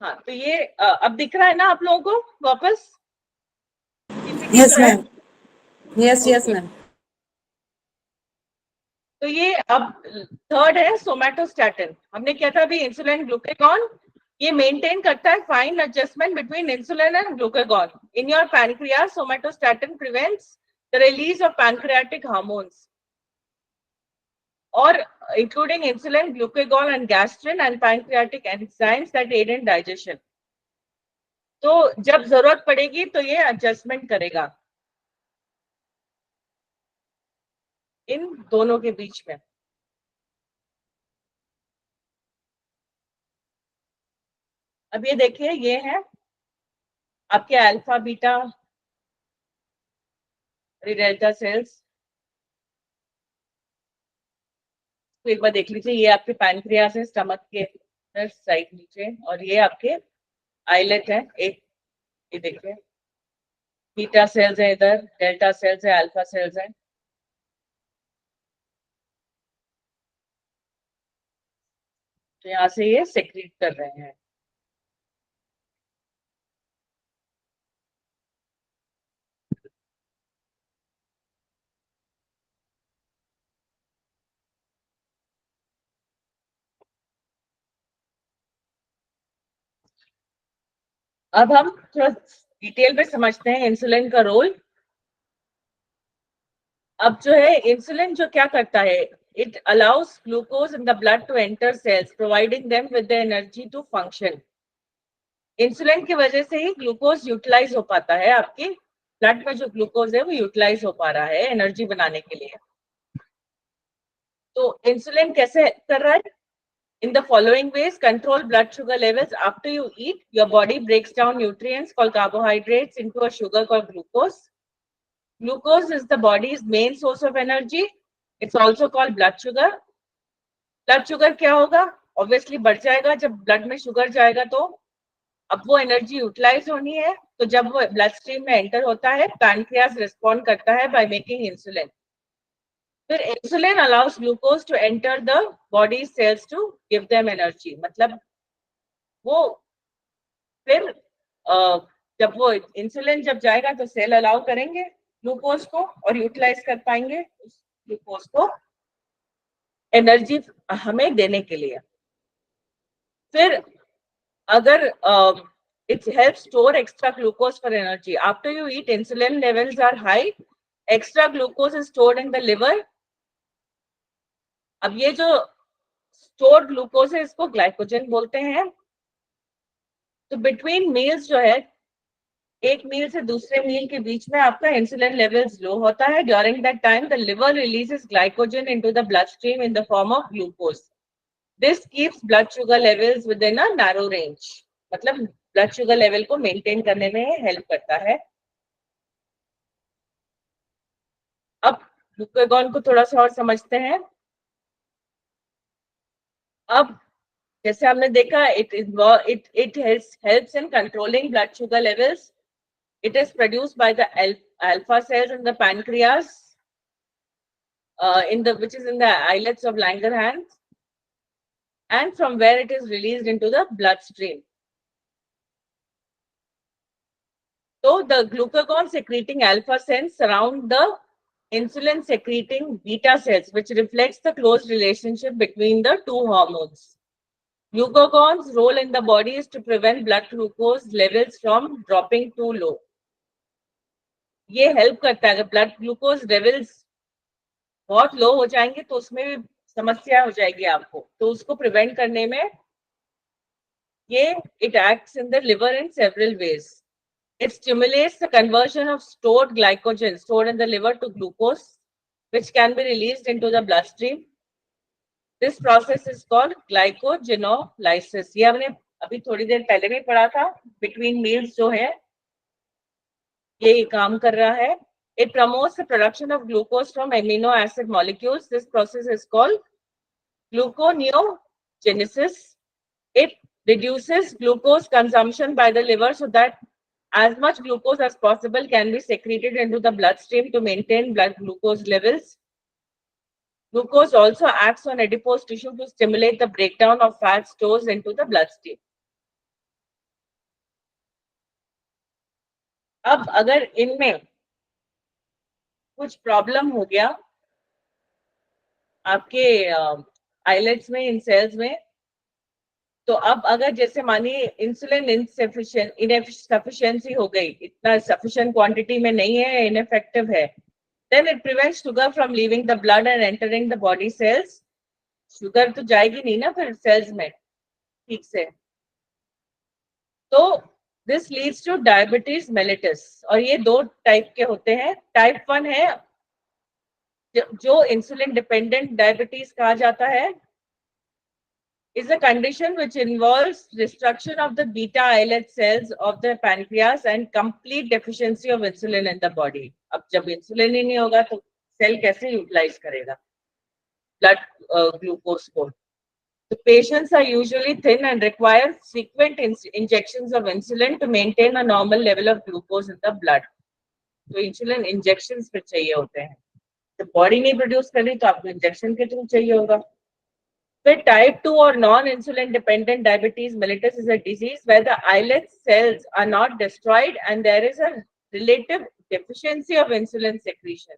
[SPEAKER 2] हाँ, तो ये अब दिख रहा है ना आप लोगों को वापस?
[SPEAKER 3] Yes, ma'am. Yes, ma'am.
[SPEAKER 2] तो ये अब थर्ड है सोमैटोस्टैटिन। हमने क्या था अभी, इंसुलिन ग्लूकागॉन, ये मेंटेन करता है fine adjustment between insulin and glucagon in your pancreas. Somatostatin prevents the release of pancreatic hormones और including insulin, glucagon and gastrin and pancreatic enzymes that aid in digestion. तो जब जरूरत पड़ेगी तो ये एडजस्टमेंट करेगा इन दोनों के बीच में। अब ये देखिए, ये है आपके अल्फा बीटा डेल्टा सेल्स। तो एक बार देख लीजिए, ये आपके पैनक्रियास है, स्टमक के साइड नीचे, और ये आपके आइलेट है एक, ये देखिए बीटा सेल्स है, इधर डेल्टा सेल्स है, अल्फा सेल्स है। तो यहाँ से ये सेक्रीट कर रहे हैं। अब हम थोड़ा डिटेल में समझते हैं इंसुलिन का रोल। अब जो है इंसुलिन जो क्या करता है, it allows glucose in the blood to enter cells, providing them with the energy to function. Insulin की वजह से ही ग्लूकोज यूटिलाइज हो पाता है, आपके ब्लड में जो ग्लूकोज है वो यूटिलाइज हो पा रहा है एनर्जी बनाने के लिए। तो इंसुलिन कैसे कर रहा है? In the following ways, control blood sugar levels. After you eat, your body breaks down nutrients called carbohydrates into a sugar called glucose. Glucose is the body's main source of energy. It's also called blood sugar. Blood sugar क्या होगा? Obviously बढ़ जाएगा जब blood में sugar जाएगा, तो अब वो एनर्जी यूटिलाइज होनी है, तो जब वो ब्लड स्ट्रीम में एंटर होता है, पैनक्रियास रिस्पॉन्ड करता है बाय मेकिंग इंसुलिन। फिर insulin allows glucose to enter the body cells to give them energy. मतलब वो फिर जब वो इंसुलिन जब जाएगा तो सेल अलाउ करेंगे ग्लूकोज को और यूटिलाइज कर पाएंगे उस ग्लूकोज को एनर्जी हमें देने के लिए। फिर अगर it helps store extra glucose for energy. After you eat, insulin levels are high. Extra glucose is stored in the liver. अब ये जो स्टोर्ड ग्लूकोज है, इसको ग्लाइकोजन बोलते हैं। तो बिटवीन मील्स जो है, एक मील से दूसरे मील के बीच में आपका इंसुलिन लेवल्स लो होता है। During that time the liver releases glycogen into the blood stream in the form of glucose. This keeps blood sugar levels with in a narrow range, मतलब ब्लड शुगर लेवल को मेंटेन करने में हेल्प करता है। अब ग्लूकागॉन को थोड़ा सा और समझते हैं। अब जैसे हमने देखा, it helps in controlling blood sugar levels. It is produced by the alpha cells in the pancreas, which is in the islets of Langerhans, and from where it is released into the bloodstream. So the glucagon secreting alpha cells surround the insulin secreting beta cells, which reflects the close relationship between the two hormones. Glucagon's role in the body is to prevent blood glucose levels from dropping too low. ये हेल्प करता है, अगर ब्लड ग्लूकोज लेवल्स बहुत लो हो जाएंगे तो उसमें भी समस्या हो जाएगी आपको, तो उसको प्रिवेंट करने में ये it acts in the liver in several ways. It stimulates the conversion of stored glycogen stored in the liver to glucose, which can be released into the bloodstream. This process is called glycogenolysis. ये हमने अभी थोड़ी देर पहले भी पढ़ा था। Between meals जो है ये काम कर रहा है। It promotes the production of glucose from amino acid molecules. This process is called gluconeogenesis. It reduces glucose consumption by the liver so that as much glucose as possible can be secreted into the bloodstream to maintain blood glucose levels. Glucose also acts on adipose tissue to stimulate the breakdown of fat stores into the bloodstream. अब अगर इनमें कुछ प्रॉब्लम हो गया आपके आइलेट्स में, इन सेल्स में, तो अब अगर जैसे मानिए इंसुलिन इनएफिशिएंसी हो गई, इतना सफिशिएंट क्वांटिटी में नहीं है, इनएफेक्टिव है, then it prevents sugar from leaving the blood and entering the body cells. Sugar तो जाएगी नहीं ना फिर सेल्स में ठीक से, तो this leads to diabetes mellitus. और ये दो टाइप के होते हैं। टाइप 1 है जो इंसुलिन डिपेंडेंट डायबिटीज कहा जाता है, is a condition which involves destruction of the beta islet cells of the pancreas and complete deficiency of insulin in the body. अब जब इंसुलिन ही नहीं होगा तो सेल कैसे यूटिलाइज करेगा ब्लड ग्लूकोज को? The patients are usually thin and require frequent injections of insulin to maintain a normal level of glucose in the blood. तो इंसुलिन इंजेक्शंस पे चाहिए होते हैं, तो बॉडी नहीं प्रोड्यूस कर रही तो आपको इंजेक्शन के थ्रू चाहिए होगा। फिर टाइप 2 और non insulin dependent diabetes mellitus is a disease where the islet cells are not destroyed and there is a relative deficiency of insulin secretion.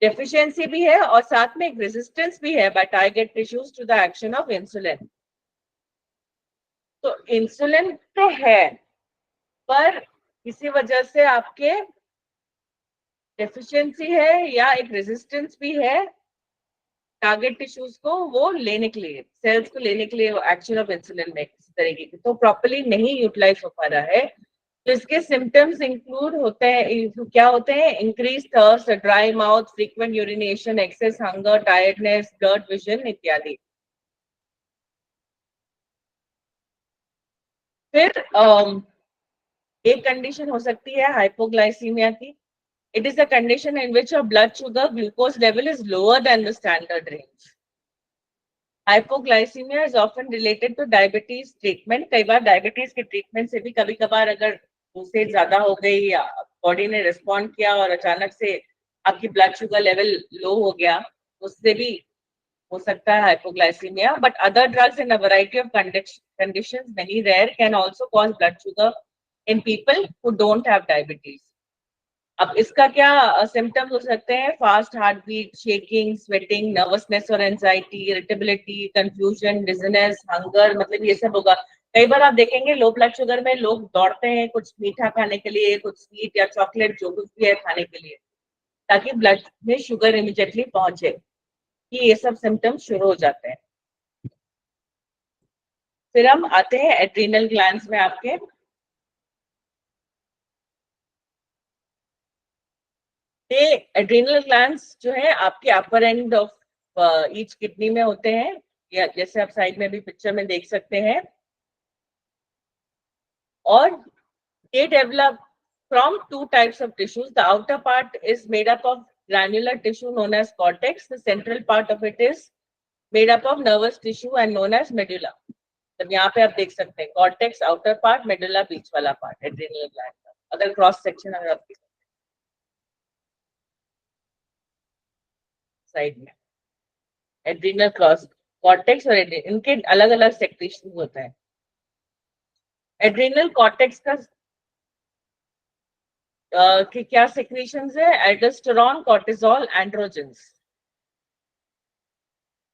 [SPEAKER 2] Deficiency भी है और साथ में एक रेजिस्टेंस भी है by target tissues to the action of insulin. तो इंसुलिन तो है पर किसी वजह से आपके डेफिशिएंसी है या एक रेजिस्टेंस भी है टारगेट टिश्यूज को वो लेने के लिए, सेल्स को लेने के लिए एक्शन ऑफ इंसुलिन में किसी तरीके की, तो प्रॉपर्ली नहीं यूटिलाइज हो पा रहा है। तो इसके सिम्टम्स इंक्लूड होते हैं, क्या होते हैं? Increase thirst, dry mouth, frequent urination, excess hunger, tiredness, blurred vision इत्यादि। फिर एक कंडीशन हो सकती है हाइपोग्लाइसीमिया की। It is a condition in which your blood sugar glucose level is lower than the standard range. Hypoglycemia is often related to diabetes treatment. कई बार डायबिटीज के ट्रीटमेंट से भी कभी कभार अगर उसे ज्यादा हो गई या बॉडी ने रिस्पॉन्ड किया और अचानक से आपकी ब्लड शुगर लेवल लो हो गया, उससे भी हो सकता है hypoglycaemia. But other drugs in a variety of conditions, very rare, can also cause blood sugar in people who don't have diabetes. अब इसका क्या सिम्टम्स हो सकते हैं? Fast heart beat, shaking, sweating, nervousness और anxiety, irritability, confusion, dizziness, hunger, मतलब ये सब होगा। कई बार आप देखेंगे लो ब्लड शुगर में लोग दौड़ते हैं कुछ मीठा खाने के लिए, कुछ स्वीट या चॉकलेट जो कुछ भी है खाने के लिए, ताकि ब्लड में शुगर इमीडिएटली पहुंचे, कि ये सब सिम्टम्स शुरू हो जाते हैं। फिर हम आते हैं एड्रीनल ग्लैंड्स में आपके। ये एड्रीनल ग्लैंड्स जो है आपके अपर एंड ऑफ ईच किडनी में होते हैं, या जैसे आप साइड में भी पिक्चर में देख सकते हैं। और ये develop from two types of tissues. The outer part is made up of granular tissue known as cortex. The central part of it is made up of nervous tissue and known as medulla. तब यहाँ पे आप देख सकते हैं cortex outer part, medulla बीच वाला part, adrenal gland का। अगर क्रॉस सेक्शन अगर आप साइड में एड्रीनल क्रॉस कॉर्टेक्स और इनके अलग अलग सेक्रेशन होता है। एड्रीनल कॉर्टेक्स का कि क्या सेक्रेशंस है? Aldosterone, cortisol, androgens.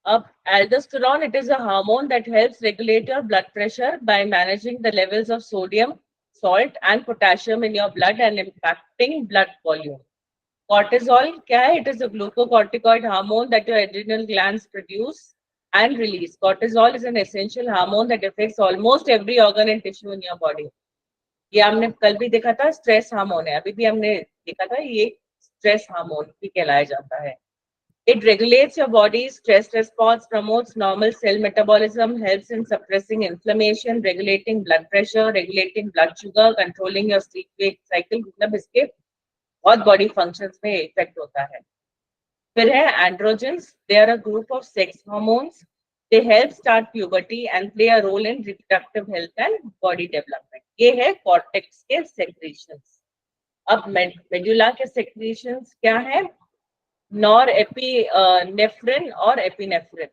[SPEAKER 2] अब aldosterone, it is a hormone that helps regulate your blood pressure by managing the levels of sodium, salt and potassium in your blood and impacting blood volume. Cortisol क्या है? It is a glucocorticoid hormone that your adrenal glands produce and release. Cortisol is an essential hormone that affects almost every organ and tissue in your body. ये हमने कल भी देखा था, स्ट्रेस हार्मोन है, अभी भी हमने देखा था, ये स्ट्रेस हार्मोन भी कहलाया जाता है। It regulates your body's stress response, promotes normal cell metabolism, helps in suppressing inflammation, regulating blood pressure, regulating blood sugar, controlling your sleep-wake cycle। मतलब इसके बहुत बॉडी फंक्शंस में इफेक्ट होता है। फिर है androgens, they are a group of sex hormones, they help start puberty and play a role in reproductive health and body development. ये है कॉर्टेक्स के सेक्रेशंस। अब मेडुला के सेक्रेशंस क्या है? norepinephrine or epinephrine.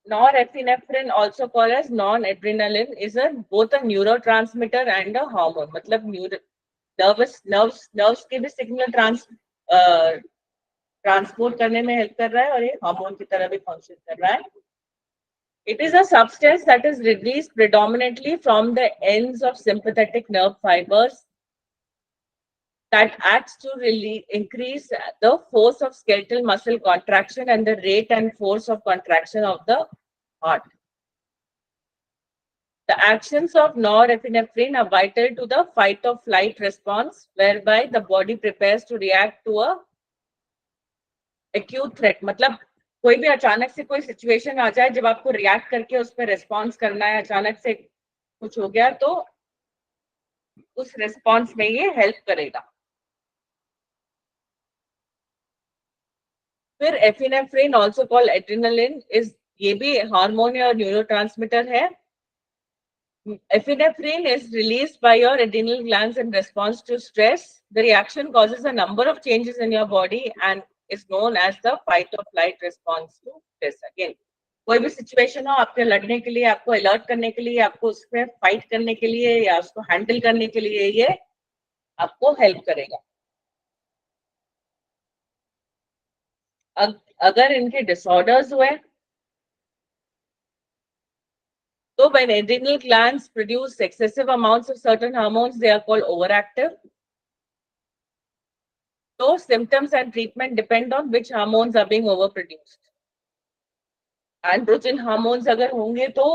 [SPEAKER 2] Norepinephrine, also called as non-adrenaline, is both a neurotransmitter and a hormone. मतलब nerves के भी सिग्नल ट्रांसपोर्ट करने में हेल्प कर रहा है और ये हार्मोन की तरह भी फंक्शन कर रहा है। It is a substance that is released predominantly from the ends of sympathetic nerve fibers that acts to really increase the force of skeletal muscle contraction and the rate and force of contraction of the heart. The actions of norepinephrine are vital to the fight or flight response, whereby the body prepares to react to a acute threat. मतलब कोई भी अचानक से कोई सिचुएशन आ जाए, जब आपको रिएक्ट करके उस पर रेस्पॉन्स करना है, अचानक से कुछ हो गया, तो उस रेस्पॉन्स में ये हेल्प करेगा। फिर एफिनेफ्रिन, ऑल्सो कॉल्ड एड्रेनालिन, ये भी हार्मोन और न्यूरोट्रांसमीटर है। Epinephrine is released by your adrenal glands in response to stress. The reaction causes a number of changes in your body and is known as the fight or flight response to stress. Again, कोई भी सिचुएशन हो, आपके लड़ने के लिए, आपको अलर्ट करने के लिए, आपको उसमें फाइट करने के लिए या उसको हैंडल करने के लिए ये आपको हेल्प करेगा। अगर इनके डिसऑर्डर्स हुए so when adrenal glands produce excessive amounts of certain hormones, they are called overactive. So symptoms and treatment depend on which hormones are being overproduced. Androgen hormones agar honge to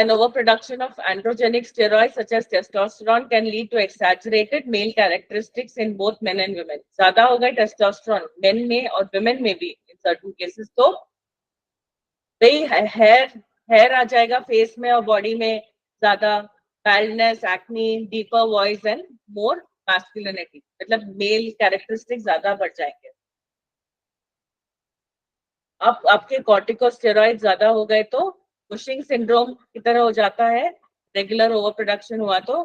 [SPEAKER 2] an overproduction of androgenic steroids such as testosterone can lead to exaggerated male characteristics in both men and women. ज़्यादा होगा testosterone men में और women में भी in certain cases, तो भाई हेयर आ जाएगा फेस में और बॉडी में, ज्यादा baldness, acne, deeper voice and more masculinity, मतलब मेल कैरेक्टरिस्टिक्स ज्यादा बढ़ जाएंगे। अब आपके कॉर्टिकोस्टेरॉइड ज्यादा हो गए तो कुशिंग सिंड्रोम की तरह हो जाता है, रेगुलर ओवर प्रोडक्शन हुआ तो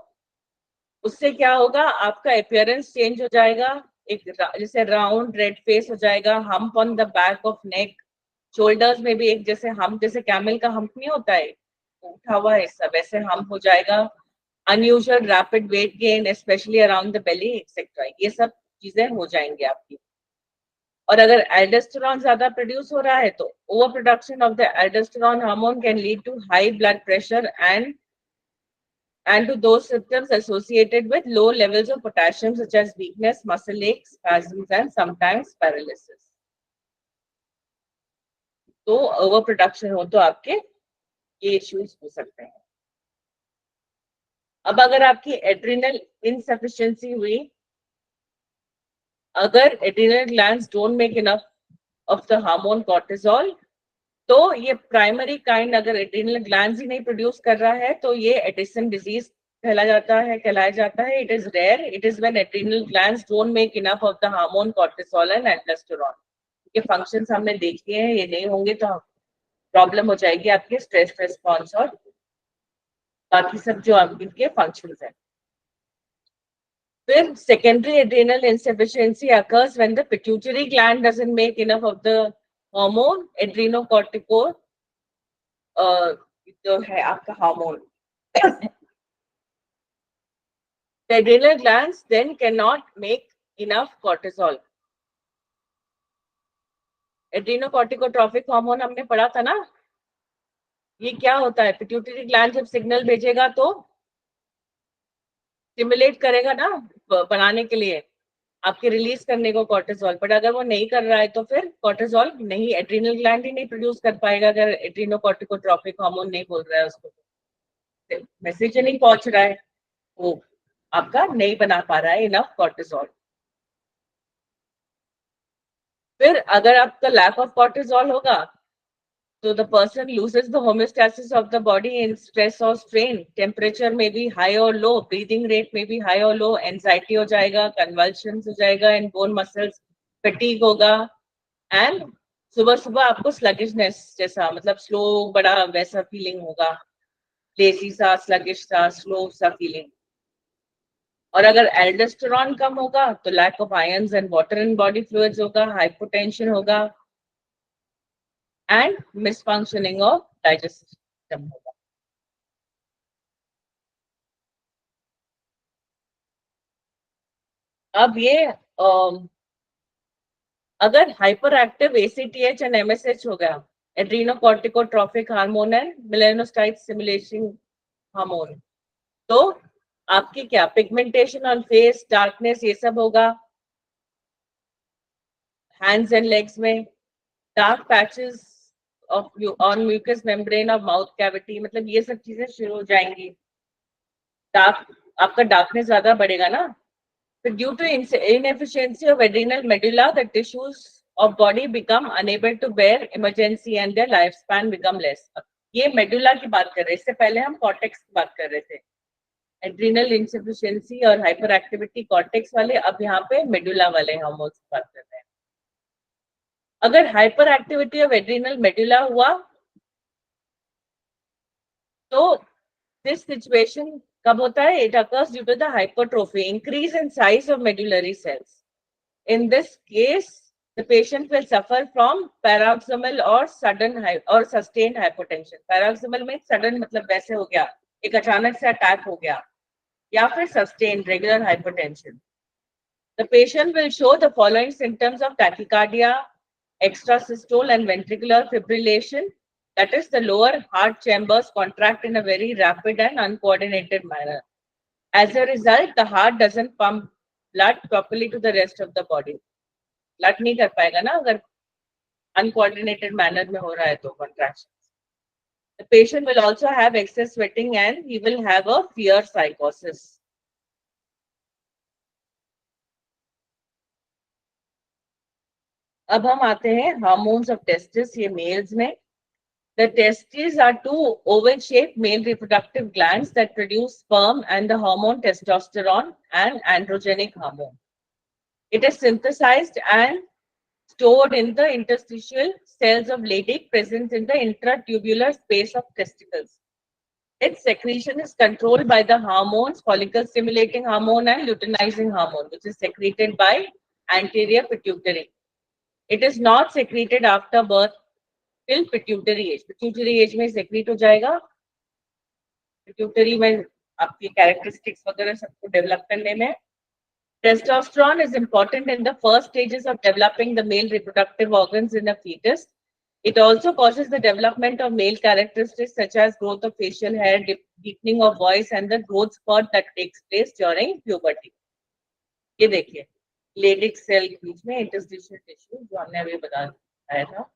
[SPEAKER 2] उससे क्या होगा, आपका अपीयरेंस चेंज हो जाएगा, एक जैसे राउंड रेड फेस हो जाएगा, hump on the back of neck, shoulders में भी एक जैसे हम जैसे कैमल का हम्प नहीं होता है उठा हुआ है, सब ऐसे हम्प हो जाएगा। Unusual rapid weight gain specially around the belly etcetera, ये सब चीजें हो जाएंगी आपकी। और अगर एल्डोस्टेरॉन ज्यादा प्रोड्यूस हो रहा है तो over production of the aldosterone hormone can lead to high blood pressure and to those symptoms associated with low levels of potassium such as weakness, muscle aches, spasms and sometimes paralysis. तो ओवर प्रोडक्शन हो तो आपके ये इश्यूज हो सकते हैं। अब अगर आपकी एड्रिनल इनसफिशिएंसी हुई, अगर adrenal glands don't make enough of the hormone cortisol, तो ये प्राइमरी काइंड अगर एड्रिनल ग्लैंड्स ही नहीं प्रोड्यूस कर रहा है तो ये एडिसन डिजीज कहलाया जाता है। It is rare, it is when adrenal glands don't make enough of the hormone cortisol and aldosterone. ये फंक्शंस हमने देख लिए हैं, ये नहीं होंगे तो प्रॉब्लम हो जाएगी आपके स्ट्रेस रिस्पॉन्स और बाकी सब जो आपके फंक्शंस हैं। फिर secondary adrenal insufficiency occurs when the pituitary gland doesn't make enough of the hormone adrenocortico जो है आपका hormone. The adrenal glands then cannot make enough cortisol. Adrenocorticotrophic hormone हमने पढ़ा था ना, ये क्या होता है, पिट्यूटरी ग्लैंड जब सिग्नल भेजेगा तो स्टिमुलेट करेगा ना बनाने के लिए, आपके रिलीज करने को कॉर्टिसोल, बट अगर वो नहीं कर रहा है तो फिर कॉर्टिसोल नहीं, एड्रिनल ग्लैंड ही नहीं प्रोड्यूस कर पाएगा अगर एड्रीनोकॉर्टिकोट्रॉफिक हार्मोन नहीं बोल रहा है उसको, मैसेज नहीं पहुंच रहा है, वो आपका नहीं बना पा रहा है इनफ कॉर्टिसोल। फिर अगर आपका लैक ऑफ कॉर्टिसोल होगा तो the person loses the homeostasis of the body in stress or strain. Temperature may be high or low, breathing rate may be high or low, anxiety हो जाएगा, convulsions हो जाएगा, and bone muscles fatigue होगा, and सुबह सुबह आपको sluggishness जैसा मतलब slow बड़ा वैसा feeling होगा, lazy सा, sluggish सा, slow सा feeling। और अगर एल्डोस्टेरोन कम होगा तो lack of ions and water in body fluids होगा, hypotension होगा, and misfunctioning of digestive system होगा। अब ये अगर hyper active ACTH and MSH हो गया, adrenocorticotrophic hormone and melanocyte stimulation hormone, तो आपकी क्या पिगमेंटेशन ऑन फेस, डार्कनेस, ये सब होगा, हैंड्स एंड लेग्स में dark patches of on mucous membrane of mouth cavity, मतलब ये सब चीजें शुरू हो जाएंगी। डार्क आपका डार्कनेस ज्यादा बढ़ेगा ना। Due to inefficiency of adrenal medulla, the tissues of body become unable to bear emergency and their lifespan become less. ये मेडुला की बात कर रहे हैं, इससे पहले हम कॉर्टेक्स की बात कर रहे थे, एड्रिनल इनसफिशिएंसी और हाइपर एक्टिविटी कॉर्टेक्स वाले, अब यहाँ पे मेडुला वाले हार्मोन्स की बात कर रहे हैं। अगर hyper activity of adrenal medulla हुआ तो दिस सिचुएशन कब होता है, it occurs due to the hypertrophy, increase in size of medullary cells. In this case, the patient will suffer from paroxysmal or sudden or sustained hypotension. Paroxysmal में sudden मतलब वैसे हो गया, एक अचानक से अटैक हो गया, या फिर sustained regular hypertension. The patient will show the following symptoms of tachycardia, extrasystole and ventricular fibrillation. That is, the lower heart chambers contract in a very rapid and uncoordinated manner. As a result, the heart doesn't pump blood properly to the rest of the body. Blood नहीं कर पाएगा ना अगर uncoordinated manner में हो रहा है तो contractions. The patient will also have excess sweating and he will have a fear psychosis. अब हम आते हैं हार्मोन्स ऑफ टेस्टिस, ये मेल्स में। The testes are two oval-shaped male reproductive glands that produce sperm and the hormone testosterone, and androgenic hormone. It is synthesized and stored in the interstitial cells of Leydig present in the intratubular space of testicles. Its secretion is controlled by the hormones, follicle-stimulating hormone and luteinizing hormone, which is secreted by anterior pituitary. It is not secreted after birth till pituitary age. Pituitary age में secrete हो जाएगा, pituitary में आपकी characteristics वगैरह सबको develop करने में। Testosterone is important in the first stages of developing the male reproductive organs in a fetus. It also causes the development of male characteristics such as growth of facial hair, deepening of voice, and the growth spurt that takes place during puberty. ये देखिए, Leydig cell के बीच में interstitial tissue जो हमने अभी बताया था,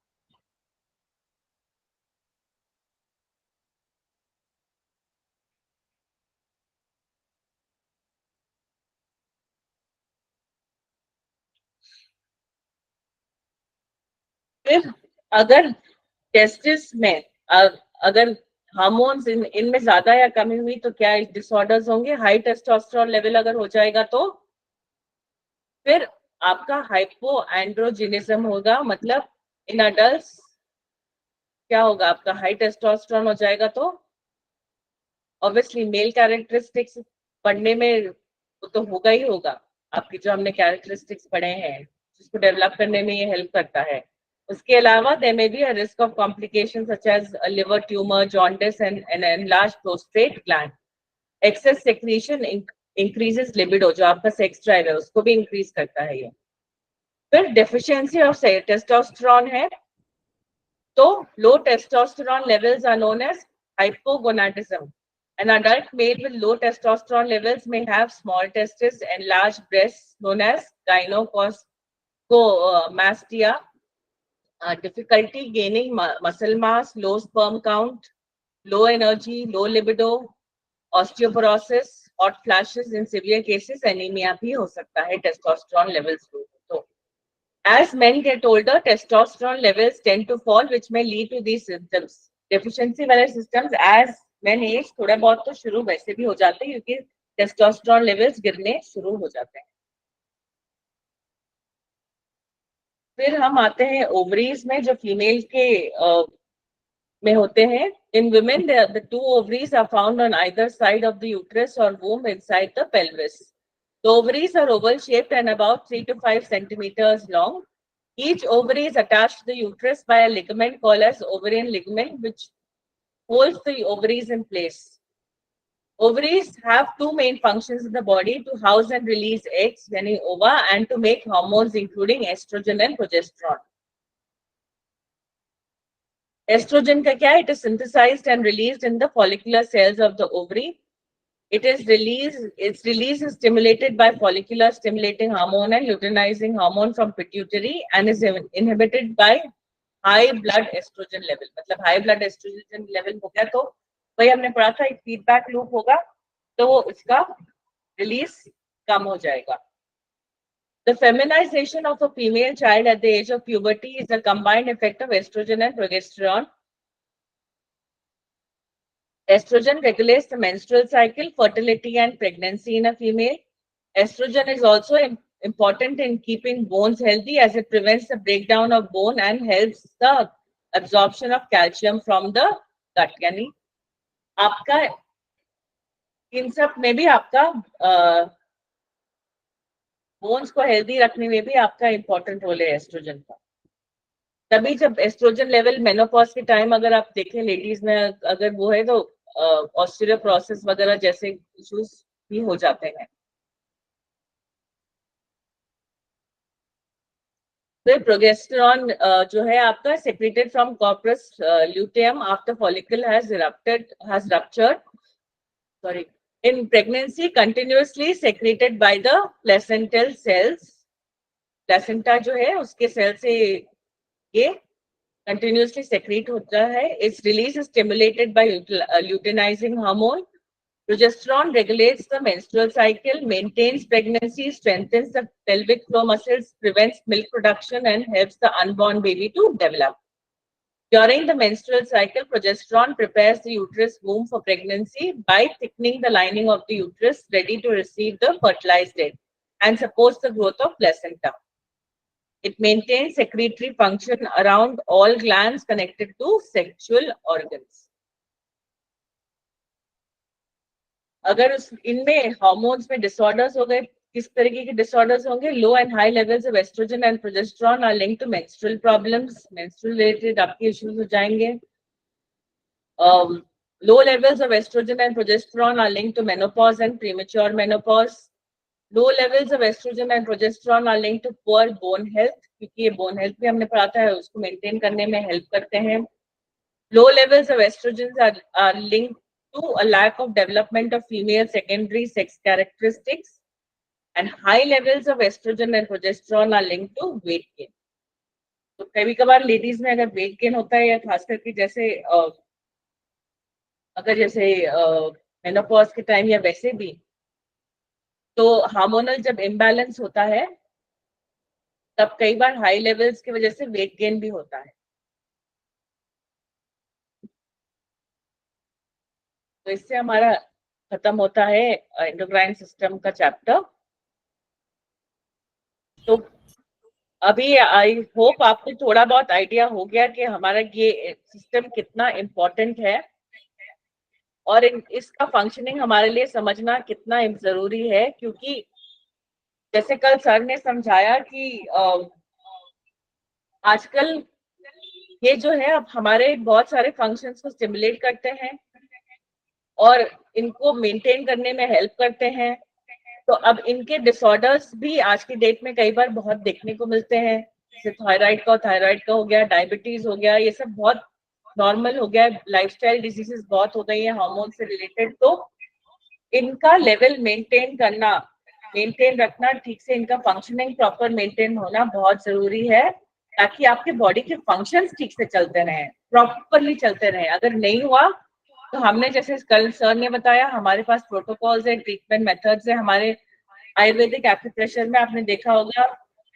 [SPEAKER 2] फिर अगर टेस्टिस में अगर हार्मोन्स इनमें ज्यादा या कमी हुई तो क्या डिसऑर्डर्स होंगे? हाई टेस्टोस्टेरोन लेवल अगर हो जाएगा तो फिर आपका हाइपोएंड्रोजिनिज्म होगा, मतलब इन अडल्ट्स क्या होगा? आपका हाई टेस्टोस्टेरोन हो जाएगा तो ऑब्वियसली मेल कैरेक्टरिस्टिक्स पढ़ने में तो होगा ही होगा। आपकी जो हमने कैरेक्टरिस्टिक्स पढ़े हैं जिसको डेवलप करने में ये हेल्प करता है। उसके अलावा there may be a risk of complication such as liver tumour, jaundice and an enlarge prostate gland. Excess secretion increases libido, जो आपका सेक्स ड्राइव है उसको भी इंक्रीज करता है ये। फिर डेफिशिएंसी ऑफ टेस्टोस्टेरोन है तो low testosterone levels are known as hypogonadism. An adult male with low testosterone levels may have small testes and large breasts known as gynecomastia, difficulty gaining muscle mass, low sperm count, low energy, low libido, osteoporosis, hot flashes, in severe cases anemia भी हो सकता है testosterone levels low तो। As men get older, testosterone levels tend to fall, which may lead to these symptoms. Deficiency वाले symptoms as men age थोड़ा बहुत तो शुरू वैसे भी हो जाते हैं क्योंकि testosterone levels गिरने शुरू हो जाते हैं। फिर हम आते हैं ovaries में, जो फीमेल के में होते हैं। In women, the two ovaries are found on either side of the uterus or womb inside the pelvis. The ovaries are oval shaped and about 3 to 5 centimeters long. Each ovary is attached to the uterus by a ligament called as ovarian ligament, which holds the ovaries in place. Ovaries have two main functions in the body: to house and release eggs, yani ova, and to make hormones including estrogen and progesterone. Estrogen ka kya? It is synthesized and released in the follicular cells of the ovary. Its release is stimulated by follicular stimulating hormone and luteinizing hormone from pituitary and is inhibited by high blood estrogen level. मतलब high blood estrogen level हो गया तो वही हमने पढ़ा था, एक फीडबैक लूप होगा तो वो उसका रिलीज कम हो जाएगा। The feminization of a female child at the age of puberty is a combined effect of estrogen and progesterone. Estrogen regulates the menstrual cycle, fertility, and pregnancy in a female. Estrogen is also important in keeping bones healthy as it prevents the breakdown of bone and helps the absorption of calcium from the gut. यानी आपका इन सब में भी आपका बोन्स को हेल्दी रखने में भी आपका इंपॉर्टेंट रोल है एस्ट्रोजन का। तभी जब एस्ट्रोजन लेवल मेनोपॉज के टाइम अगर आप देखें लेडीज में अगर वो है तो ऑस्टियोपोरोसिस वगैरह जैसे इश्यूज भी हो जाते हैं। फिर प्रोजेस्टेरॉन जो है आपका secreted from corpus luteum after follicle has ruptured in pregnancy, continuously secreted by the placental cells. Placenta जो है उसके सेल से ये continuously secrete होता है. Its release is stimulated by luteinizing hormone. Progesterone regulates the menstrual cycle, maintains pregnancy, strengthens the pelvic floor muscles, prevents milk production, and helps the unborn baby to develop. During the menstrual cycle, progesterone prepares the uterus womb for pregnancy by thickening the lining of the uterus, ready to receive the fertilized egg, and supports the growth of placenta. It maintains secretory function around all glands connected to sexual organs. अगर इनमें हार्मोन्स में डिसऑर्डर्स हो गए, किस तरीके के डिसऑर्डर्स होंगे? Low and high levels of oestrogen and progesterone are linked to menstrual problems. Menstrual related आपके इश्यूज हो जाएंगे. Low levels of estrogen and progesterone are linked to menopause and premature menopause. Low levels of estrogen and progesterone are linked to poor bone health, क्योंकि ये bone health भी हमने पढ़ा था, उसको maintain करने में help करते हैं. Low levels of estrogens are linked to a lack of development of female secondary sex characteristics, and high levels of estrogen and progesterone are linked to weight gain. तो कभी कभार लेडीज में अगर वेट गेन होता है या खास करके जैसे अगर जैसे मेनोपॉज के टाइम या वैसे भी, तो हार्मोनल जब इम्बैलेंस होता है तब कई बार हाई लेवल्स की वजह से वेट गेन भी होता है। तो इससे हमारा खत्म होता है एंडोक्राइन सिस्टम का चैप्टर। तो अभी आई होप आपको थोड़ा बहुत आइडिया हो गया कि हमारा ये सिस्टम कितना इम्पोर्टेंट है और इसका फंक्शनिंग हमारे लिए समझना कितना जरूरी है, क्योंकि जैसे कल सर ने समझाया कि आजकल ये जो है अब हमारे बहुत सारे फंक्शंस को स्टिमुलेट करते हैं और इनको मेंटेन करने में हेल्प करते हैं। तो अब इनके डिसऑर्डर्स भी आज की डेट में कई बार बहुत देखने को मिलते हैं, जैसे थायराइड का हो गया, डायबिटीज हो गया, ये सब बहुत नॉर्मल हो गया है। लाइफस्टाइल डिजीजेस बहुत हो गई है हार्मोन से रिलेटेड। तो इनका लेवल मेंटेन रखना, ठीक से इनका फंक्शनिंग प्रॉपर मेंटेन होना बहुत जरूरी है, ताकि आपके बॉडी के फंक्शंस ठीक से चलते रहे, प्रॉपरली चलते रहे। अगर नहीं हुआ तो हमने जैसे कल सर ने बताया, हमारे पास प्रोटोकॉल्स है, ट्रीटमेंट मेथड्स है। हमारे आयुर्वेदिक एक्यूप्रेशर में आपने देखा होगा,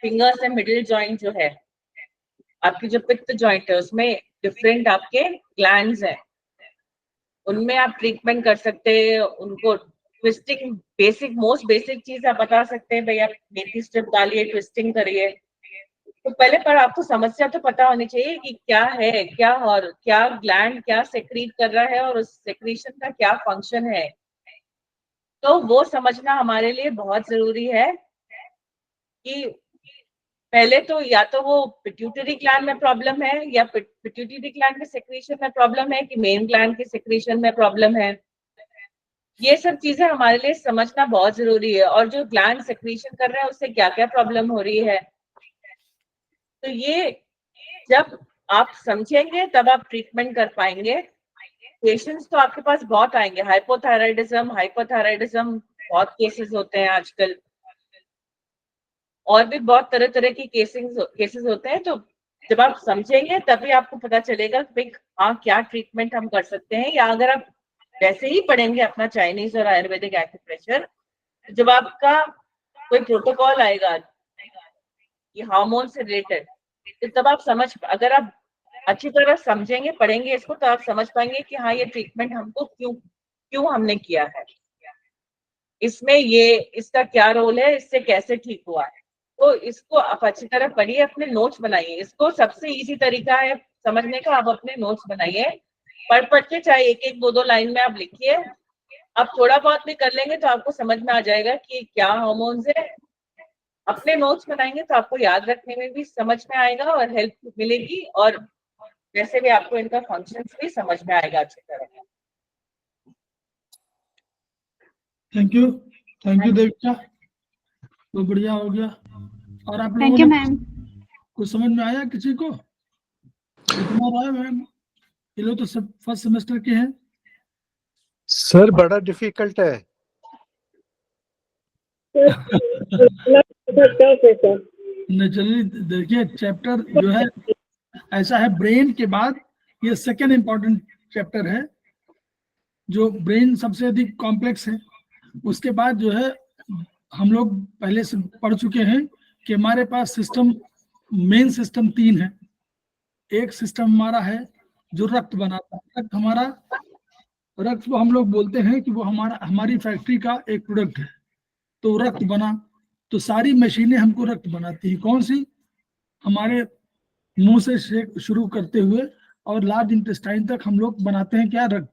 [SPEAKER 2] फिंगर्स एंड मिडिल जॉइंट जो है, आपकी जो पित्त जॉइंट है, उसमें डिफरेंट आपके ग्लैंड्स हैं, उनमें आप ट्रीटमेंट कर सकते हैं। उनको ट्विस्टिंग, मोस्ट बेसिक चीज आप बता सकते हैं, भाई आप मेथी स्ट्रिप डालिए, ट्विस्टिंग करिए। तो पहले पर आपको समस्या तो पता होनी चाहिए कि क्या है, क्या ग्लैंड क्या सेक्रीट कर रहा है और उस सेक्रीशन का क्या फंक्शन है। तो वो समझना हमारे लिए बहुत जरूरी है कि पहले तो या तो वो पिट्यूटरी ग्लैंड में प्रॉब्लम है, या पिट्यूटरी ग्लैंड के सेक्रीशन में प्रॉब्लम है, कि मेन ग्लैंड के सेक्रीशन में प्रॉब्लम है। ये सब चीजें हमारे लिए समझना बहुत जरूरी है, और जो ग्लैंड सेक्रीशन कर रहा है उससे क्या क्या प्रॉब्लम हो रही है। तो ये जब आप समझेंगे तब आप ट्रीटमेंट कर पाएंगे। पेशेंट्स तो आपके पास बहुत आएंगे, हाइपोथायराइडिज्म बहुत केसेस होते हैं आजकल, और भी बहुत तरह तरह की केसेस होते हैं। तो जब आप समझेंगे तभी आपको पता चलेगा कि हाँ क्या ट्रीटमेंट हम कर सकते हैं। या अगर आप वैसे ही पढ़ेंगे अपना चाइनीज और आयुर्वेदिक एक्यूप्रेशर, जब आपका कोई प्रोटोकॉल आएगा ये हार्मोन से रिलेटेड, तो तब आप अगर आप अच्छी तरह समझेंगे, पढ़ेंगे इसको, तो आप समझ पाएंगे कि हाँ ये ट्रीटमेंट हमको क्यों हमने किया है, इसमें इसका क्या रोल है, इससे कैसे ठीक हुआ है। तो इसको आप अच्छी तरह पढ़िए, अपने नोट्स बनाइए। इसको सबसे इजी तरीका है समझने का, आप अपने नोट्स बनाइए, पढ़ के चाहे एक दो लाइन में आप लिखिए। आप थोड़ा बहुत भी कर लेंगे तो आपको समझ में आ जाएगा कि क्या हार्मोन्स है। अपने नोट्स बनाएंगे तो आपको याद रखने में भी समझ में आएगा और हेल्प मिलेगी, और वैसे भी आपको इनका फंक्शंस भी समझ में आएगा अच्छी तरह।
[SPEAKER 1] थैंक यू देविका, तो बढ़िया हो गया। और आप लोगों
[SPEAKER 4] थैंक यू
[SPEAKER 1] ने
[SPEAKER 4] मैम।
[SPEAKER 1] कुछ समझ में आया किसी को? कितना रहा मैम? ये लोग तो सब फर्स्ट सेमेस्टर के हैं
[SPEAKER 5] सर, बड़ा डिफिकल्ट है।
[SPEAKER 1] नेचुरली देखिए, चैप्टर जो है ऐसा है, ब्रेन के बाद ये सेकेंड इंपॉर्टेंट चैप्टर है, जो ब्रेन सबसे अधिक कॉम्प्लेक्स है। उसके बाद जो है हम लोग पहले से पढ़ चुके हैं कि हमारे पास मेन सिस्टम 3 है। एक सिस्टम हमारा है जो रक्त बनाता है। रक्त को हम लोग बोलते हैं कि वो हमारी फैक्ट्री का एक प्रोडक्ट है। तो रक्त बना तो सारी मशीनें हमको रक्त बनाती हैं। कौन सी? हमारे मुंह से शुरू करते हुए और लार्ज इंटेस्टाइन तक हम लोग बनाते हैं क्या? रक्त।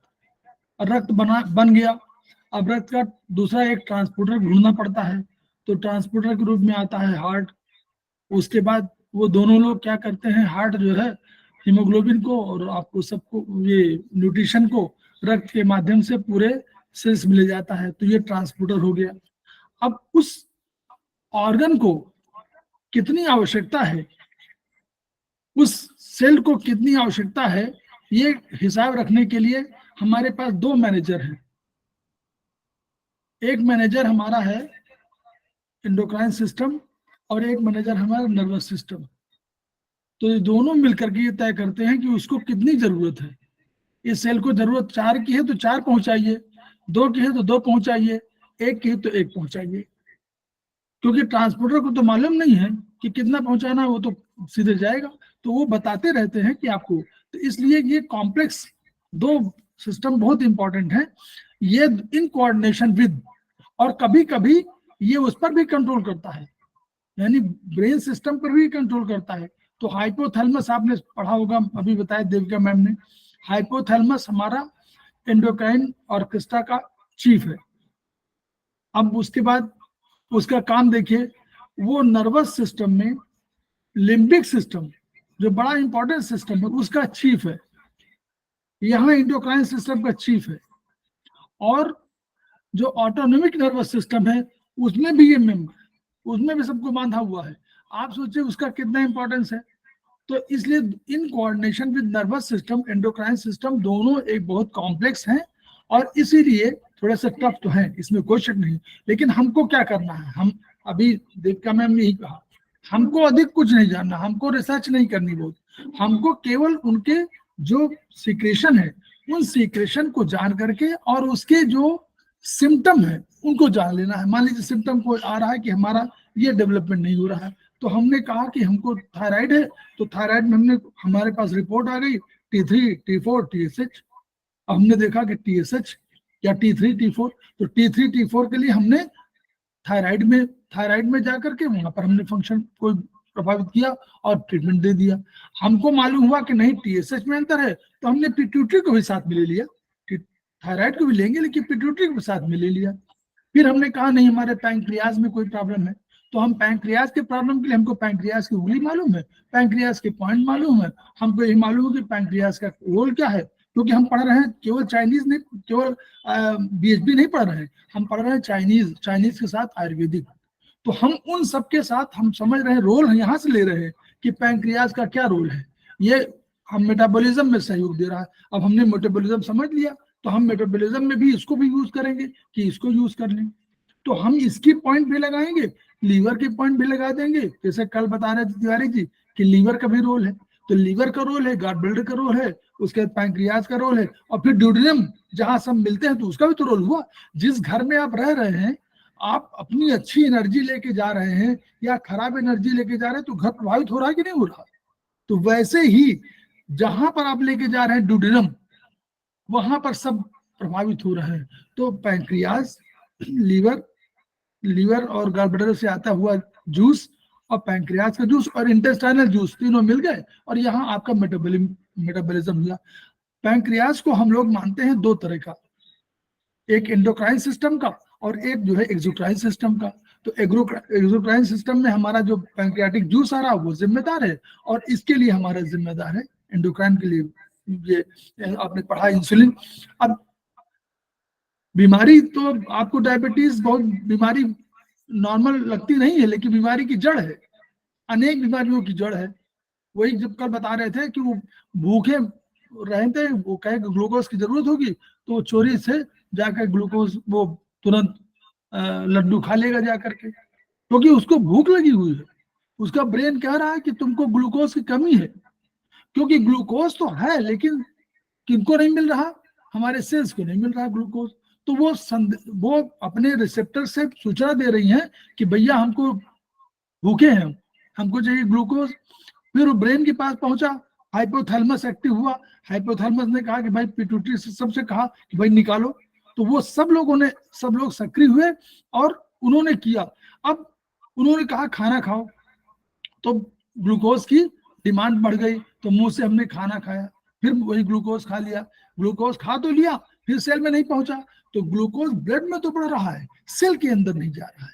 [SPEAKER 1] रक्त बन गया। अब रक्त का दूसरा एक ट्रांसपोर्टर ढूंढना पड़ता है, तो ट्रांसपोर्टर के रूप में आता है हार्ट। उसके बाद वो दोनों लोग क्या करते हैं, हार्ट जो है हीमोग्लोबिन को और आपको सबको ये न्यूट्रिशन को रक्त के माध्यम से पूरे सेल्स में ले जाता है। तो ये ट्रांसपोर्टर हो गया। अब उस ऑर्गन को कितनी आवश्यकता है, उस सेल को कितनी आवश्यकता है, ये हिसाब रखने के लिए हमारे पास 2 मैनेजर हैं। एक मैनेजर हमारा है एंडोक्राइन सिस्टम और एक मैनेजर हमारा नर्वस सिस्टम। तो ये दोनों मिलकर के ये तय करते हैं कि उसको कितनी जरूरत है। इस सेल को जरूरत 4 की है तो 4 पहुंचाइए, 2 की है तो 2 पहुंचाइए, 1 की है तो 1 पहुंचाइए। क्योंकि ट्रांसपोर्टर को तो मालूम नहीं है कि कितना पहुंचाना है, वो तो सीधे जाएगा, तो वो बताते रहते हैं कि आपको। तो इसलिए ये कॉम्प्लेक्स दो सिस्टम बहुत इंपॉर्टेंट है, ये इन कोऑर्डिनेशन विद, और कभी कभी ये उस पर भी कंट्रोल करता है, यानी ब्रेन सिस्टम पर भी कंट्रोल करता है। तो हाइपोथैलेमस आपने पढ़ा होगा, अभी बताया देविका मैम ने, हाइपोथैलेमस हमारा एंडोक्राइन ऑर्केस्ट्रा का चीफ है। अब उसके बाद उसका काम देखिए, वो नर्वस सिस्टम में लिम्बिक सिस्टम जो बड़ा इंपॉर्टेंट सिस्टम है उसका चीफ है, यहाँ एंडोक्राइन सिस्टम का चीफ है, और जो ऑटोनॉमिक नर्वस सिस्टम है उसमें भी ये मेंबर, उसमें भी सबको बांधा हुआ है। आप सोचिए उसका कितना इंपॉर्टेंस है। तो इसलिए in coordination with nervous system, endocrine system दोनों एक बहुत कॉम्प्लेक्स हैं, और इसीलिए थोड़ा सा टफ तो है, इसमें कोई शक नहीं। लेकिन हमको क्या करना है, हम अभी देविका मैम ने यही कहा, हमको अधिक कुछ नहीं जानना, हमको रिसर्च नहीं करनी बहुत, हमको केवल उनके जो सीक्रेशन है उन सीक्रेशन को जान करके और उसके जो सिम्टम है उनको जान लेना है। मान लीजिए सिम्टम को आ रहा है कि हमारा ये डेवलपमेंट नहीं हो रहा है, तो हमने कहा कि हमको थायराइड है, तो थायराइड में हमने, हमारे पास रिपोर्ट आ गई T3, T4, TSH, हमने देखा कि TSH या T3, T4, तो T3, T4 के लिए हमने थायराइड में जाकर के वहां पर हमने फंक्शन को प्रभावित किया और ट्रीटमेंट दे दिया। हमको मालूम हुआ कि नहीं TSH में अंतर है, तो हमने पिट्यूटरी को भी साथ में ले लिया, थायराइड को भी लेंगे लेकिन पिट्यूटरी को भी साथ में ले लिया। फिर हमने कहा नहीं हमारे पैंक्रियाज में कोई प्रॉब्लम है, तो हम पैंक्रियाज के प्रॉब्लम के लिए हमको पैंक्रियाज की उंगली मालूम है, पैंक्रियाज के पॉइंट मालूम है, हमको यही मालूम है कि पैंक्रियाज का रोल क्या है, क्योंकि हम पढ़ रहे हैं केवल चाइनीज नहीं, केवल BHB नहीं पढ़ रहे हैं, हम पढ़ रहे हैं चाइनीज के साथ आयुर्वेदिक। तो हम उन सब के साथ हम समझ रहे हैं, रोल यहाँ से ले रहे हैं कि पैंक्रियाज का क्या रोल है, ये हम मेटाबॉलिज्म में सहयोग दे रहा है। अब हमने मेटाबॉलिज्म समझ लिया, तो हम मेटाबॉलिज्म में भी इसको भी यूज करेंगे कि इसको यूज कर लें। तो हम इसकी पॉइंट भी लगाएंगे, लीवर के पॉइंट भी लगा देंगे, जैसे कल बता रहे थे तिवारी जी कि लीवर का भी रोल है, तो लीवर का रोल है, गॉट ब्लैडर का रोल है, उसके बाद पैंक्रियाज का रोल है, और फिर ड्यूडेनम जहां सब मिलते हैं तो उसका भी तो रोल हुआ। जिस घर में आप रह रहे हैं, आप अपनी अच्छी एनर्जी लेके जा रहे हैं या खराब एनर्जी लेके जा रहे हैं, तो घर प्रभावित हो रहा है कि नहीं हो रहा। तो वैसे ही जहां पर आप लेके जा रहे हैं ड्यूडेनम, वहां पर सब प्रभावित हो रहे हैं। तो पैंक्रियाज, लीवर और गॉल ब्लैडर से आता हुआ जूस और पैंक्रियाज का जूस और इंटेस्टाइनल जूस तीनों मिल गए, और यहाँ आपका मेटाबॉलिज्म हुआ। पैंक्रियाज को हम लोग मानते हैं दो तरह का, एक एंडोक्राइन सिस्टम का और एक जो है एक्सोक्राइन सिस्टम का। तो एक्सोक्राइन सिस्टम में हमारा जो पैंक्रियाटिक जूस आ रहा है वो जिम्मेदार है, और इसके लिए हमारा जिम्मेदार है एंडोक्राइन के लिए, ये आपने पढ़ा इंसुलिन। अब बीमारी तो आपको डायबिटीज बहुत बीमारी नॉर्मल लगती नहीं है, लेकिन बीमारी की जड़ है, अनेक बीमारियों की जड़ है। वही जब कल बता रहे थे कि वो भूखे रहे थे, वो कहे ग्लूकोज की जरूरत होगी, तो वो चोरी से जाकर ग्लूकोज वो तुरंत लड्डू खा लेगा जाकर के, क्योंकि उसको भूख लगी हुई है। उसका ब्रेन कह रहा है कि तुमको ग्लूकोज की कमी है, क्योंकि ग्लूकोज तो है लेकिन किनको नहीं मिल रहा, हमारे सेल्स को नहीं मिल रहा ग्लूकोज। तो वो अपने रिसेप्टर से सूचना दे रही हैं कि भैया हमको भूखे हैं, हमको चाहिए ग्लूकोज। फिर वो ब्रेन के पास पहुंचा, हाइपोथैलेमस एक्टिव हुआ, हाइपोथैलेमस ने कहा कि भाई पिट्यूटरी सिस्टम से कहा कि भाई निकालो, तो वो सब लोग सक्रिय हुए और उन्होंने किया। अब उन्होंने कहा खाना खाओ, तो ग्लूकोज की डिमांड बढ़ गई, तो मुंह से हमने खाना खाया, फिर वही ग्लूकोज खा लिया, ग्लूकोज खा तो लिया, फिर सेल में नहीं पहुंचा, तो ग्लूकोज ब्लड में तो बढ़ रहा है, सेल के अंदर नहीं जा रहा है,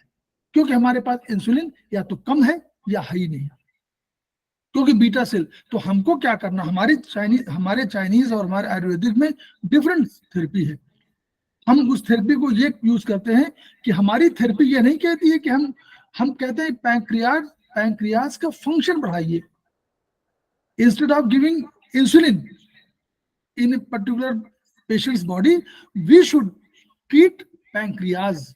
[SPEAKER 1] क्योंकि हमारे पास इंसुलिन या तो कम है या है ही नहीं, क्योंकि बीटा सेल। तो हमको क्या करना, हमारे चाइनीज और हमारे आयुर्वेदिक में डिफरेंट थेरेपी है। हम उस थेरेपी को ये यूज करते हैं कि हमारी थेरेपी ये नहीं कहती है कि हम कहते हैं पैंक्रियाज का फंक्शन बढ़ाइए, instead of giving insulin in a particular patient's body, we should treat pancreas.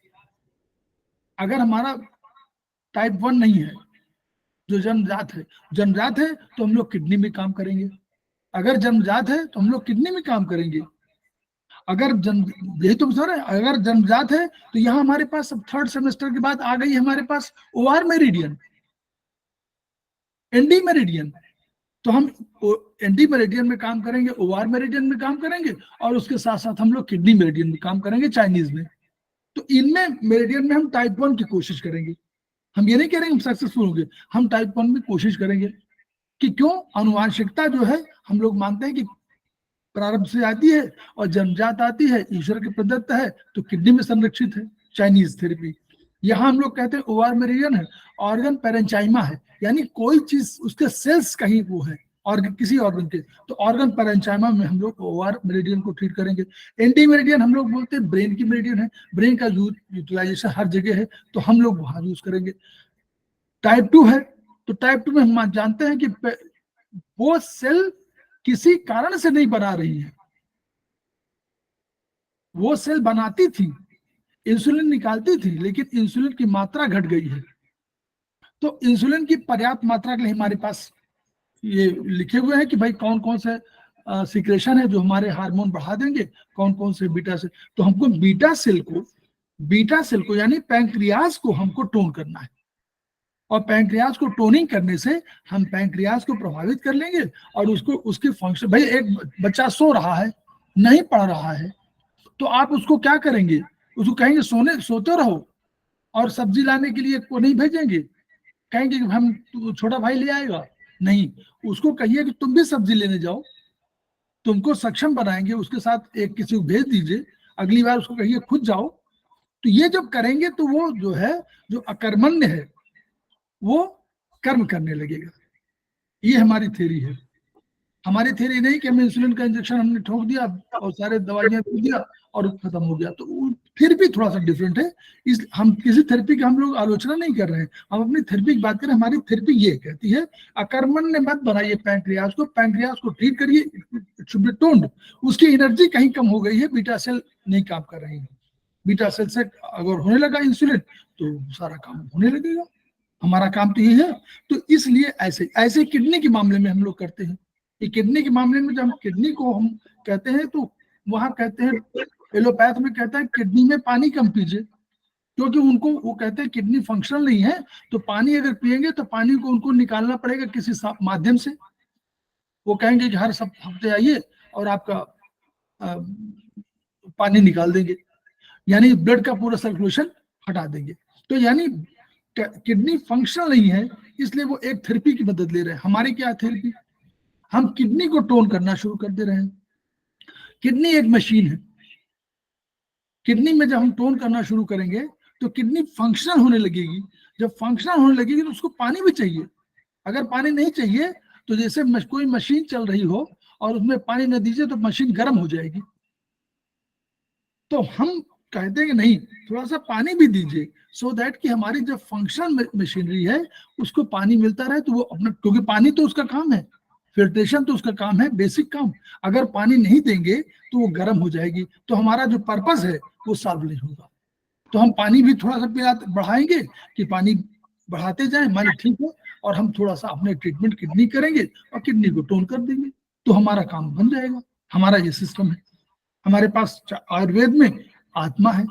[SPEAKER 1] अगर हमारा टाइप 1 नहीं है, जो जन्मजात है तो हम लोग किडनी में काम करेंगे, अगर जन्मजात है तो हम लोग किडनी में काम करेंगे। अगर यही तो सर है, अगर जन्मजात है तो यहाँ हमारे पास अब 3rd सेमेस्टर के बाद आ गई हमारे पास ओआर मेरिडियन। N D meridian. तो हम एनडी मेरिडियन में काम करेंगे, ओआर मेरिडियन में काम करेंगे, और उसके साथ साथ हम लोग किडनी मेरिडियन में काम करेंगे, चाइनीज में। तो इनमें मेरिडियन में हम टाइप 1 की कोशिश करेंगे। हम ये नहीं कह रहे हम सक्सेसफुल होंगे, हम टाइप 1 में कोशिश करेंगे। कि क्यों? आनुवांशिकता जो है हम लोग मानते हैं कि प्रारंभ से आती है और जन्मजात आती है, ईश्वर के प्रदत्त है, तो किडनी में संरक्षित है चाइनीज थेरेपी। यहाँ हम लोग कहते हैं ओआर मेरिडियन है, ऑर्गन पेरेंचाइमा है, यानी कोई चीज उसके सेल्स कहीं वो है और किसी ऑर्गन के, तो ऑर्गन पेरेंचाइमा में हम लोग ओआर मेरिडियन को ट्रीट करेंगे। एंटी मेरिडियन हम लोग बोलते हैं ब्रेन की मेरिडियन है, ब्रेन का यूटिलाइजेशन हर जगह है, तो हम लोग वहां यूज करेंगे। टाइप 2 है, तो टाइप 2 में हम जानते हैं कि वो सेल किसी कारण से नहीं बना रही है, वो सेल बनाती थी, इंसुलिन निकालती थी, लेकिन इंसुलिन की मात्रा घट गई है। तो इंसुलिन की पर्याप्त मात्रा के लिए हमारे पास ये लिखे हुए हैं कि भाई कौन कौन से सिक्रेशन है जो हमारे हार्मोन बढ़ा देंगे, कौन कौन से बीटा सेल। तो हमको बीटा सेल को यानी पैंक्रियाज को हमको टोन करना है, और पैंक्रियाज को टोनिंग करने से हम पैंक्रियाज को प्रभावित कर लेंगे और उसको उसकी फंक्शन। भाई एक बच्चा सो रहा है, नहीं पढ़ रहा है, तो आप उसको क्या करेंगे? उसको कहेंगे सोते रहो और सब्जी लाने के लिए को नहीं भेजेंगे, कहेंगे कि हम छोटा भाई ले आएगा, नहीं, उसको कहिए कि तुम भी सब्जी लेने जाओ, तुमको सक्षम बनाएंगे, उसके साथ एक किसी को भेज दीजिए, अगली बार उसको कहिए खुद जाओ। तो ये जब करेंगे तो वो जो है, जो अकर्मण्य है, वो कर्म करने लगेगा। ये हमारी थ्योरी है। हमारी थ्योरी नहीं कि हम इंसुलिन का इंजेक्शन हमने ठोक दिया और सारे दवाइयां पी दिया और खत्म हो गया, तो फिर भी थोड़ा सा डिफरेंट है। इस हम किसी थेरेपी की हम लोग आलोचना नहीं कर रहे हैं, हम अपनी थेरेपी की बात करें। हमारी थेरेपी ये कहती है अकर्मण्य मत बनाइए पैंक्रियाज को ट्रीट करिए, इट शुड बी टोन्ड। उसकी एनर्जी कहीं कम हो गई है, बीटा सेल नहीं काम कर रही है, बीटा सेल से अगर होने लगा इंसुलिन तो सारा काम होने लगेगा। हमारा काम तो ये है। तो इसलिए ऐसे किडनी के मामले में हम लोग करते हैं। कि किडनी के मामले में जब हम किडनी को हम कहते हैं तो वहां कहते हैं एलोपैथ में कहता है किडनी में पानी कम पीजिए, क्योंकि उनको वो कहते हैं किडनी फंक्शनल नहीं है, तो पानी अगर पिएंगे तो पानी को उनको निकालना पड़ेगा किसी माध्यम से। वो कहेंगे कि हर हफ्ते आइए और आपका पानी निकाल देंगे, यानी ब्लड का पूरा सर्कुलेशन हटा देंगे। तो यानी किडनी फंक्शनल नहीं है, इसलिए वो एक थेरेपी की मदद ले रहे हैं। हमारी क्या थेरेपी? हम किडनी को टोन करना शुरू कर दे रहे हैं। किडनी एक मशीन है, किडनी में जब हम टोन करना शुरू करेंगे तो किडनी फंक्शनल होने लगेगी। जब फंक्शनल होने लगेगी तो उसको पानी भी चाहिए। अगर पानी नहीं चाहिए तो जैसे कोई मशीन चल रही हो और उसमें पानी न दीजिए तो मशीन गर्म हो जाएगी। तो हम कहते हैं कि नहीं, थोड़ा सा पानी भी दीजिए, सो दैट कि हमारी जो फंक्शनल मशीनरी है उसको पानी मिलता रहे। तो वो अपना, क्योंकि पानी तो उसका काम है, फिल्ट्रेशन तो उसका काम है, बेसिक काम। अगर पानी नहीं देंगे तो वो गर्म हो जाएगी, तो हमारा जो पर्पस है वो सॉल्व नहीं होगा। तो हम पानी भी थोड़ा सा बढ़ाएंगे कि पानी बढ़ाते जाए, मान ठीक है, और हम थोड़ा सा अपने ट्रीटमेंट किडनी करेंगे और किडनी को टोन कर देंगे, तो हमारा काम बन जाएगा। हमारा ये सिस्टम है। हमारे पास आयुर्वेद में आत्मा है,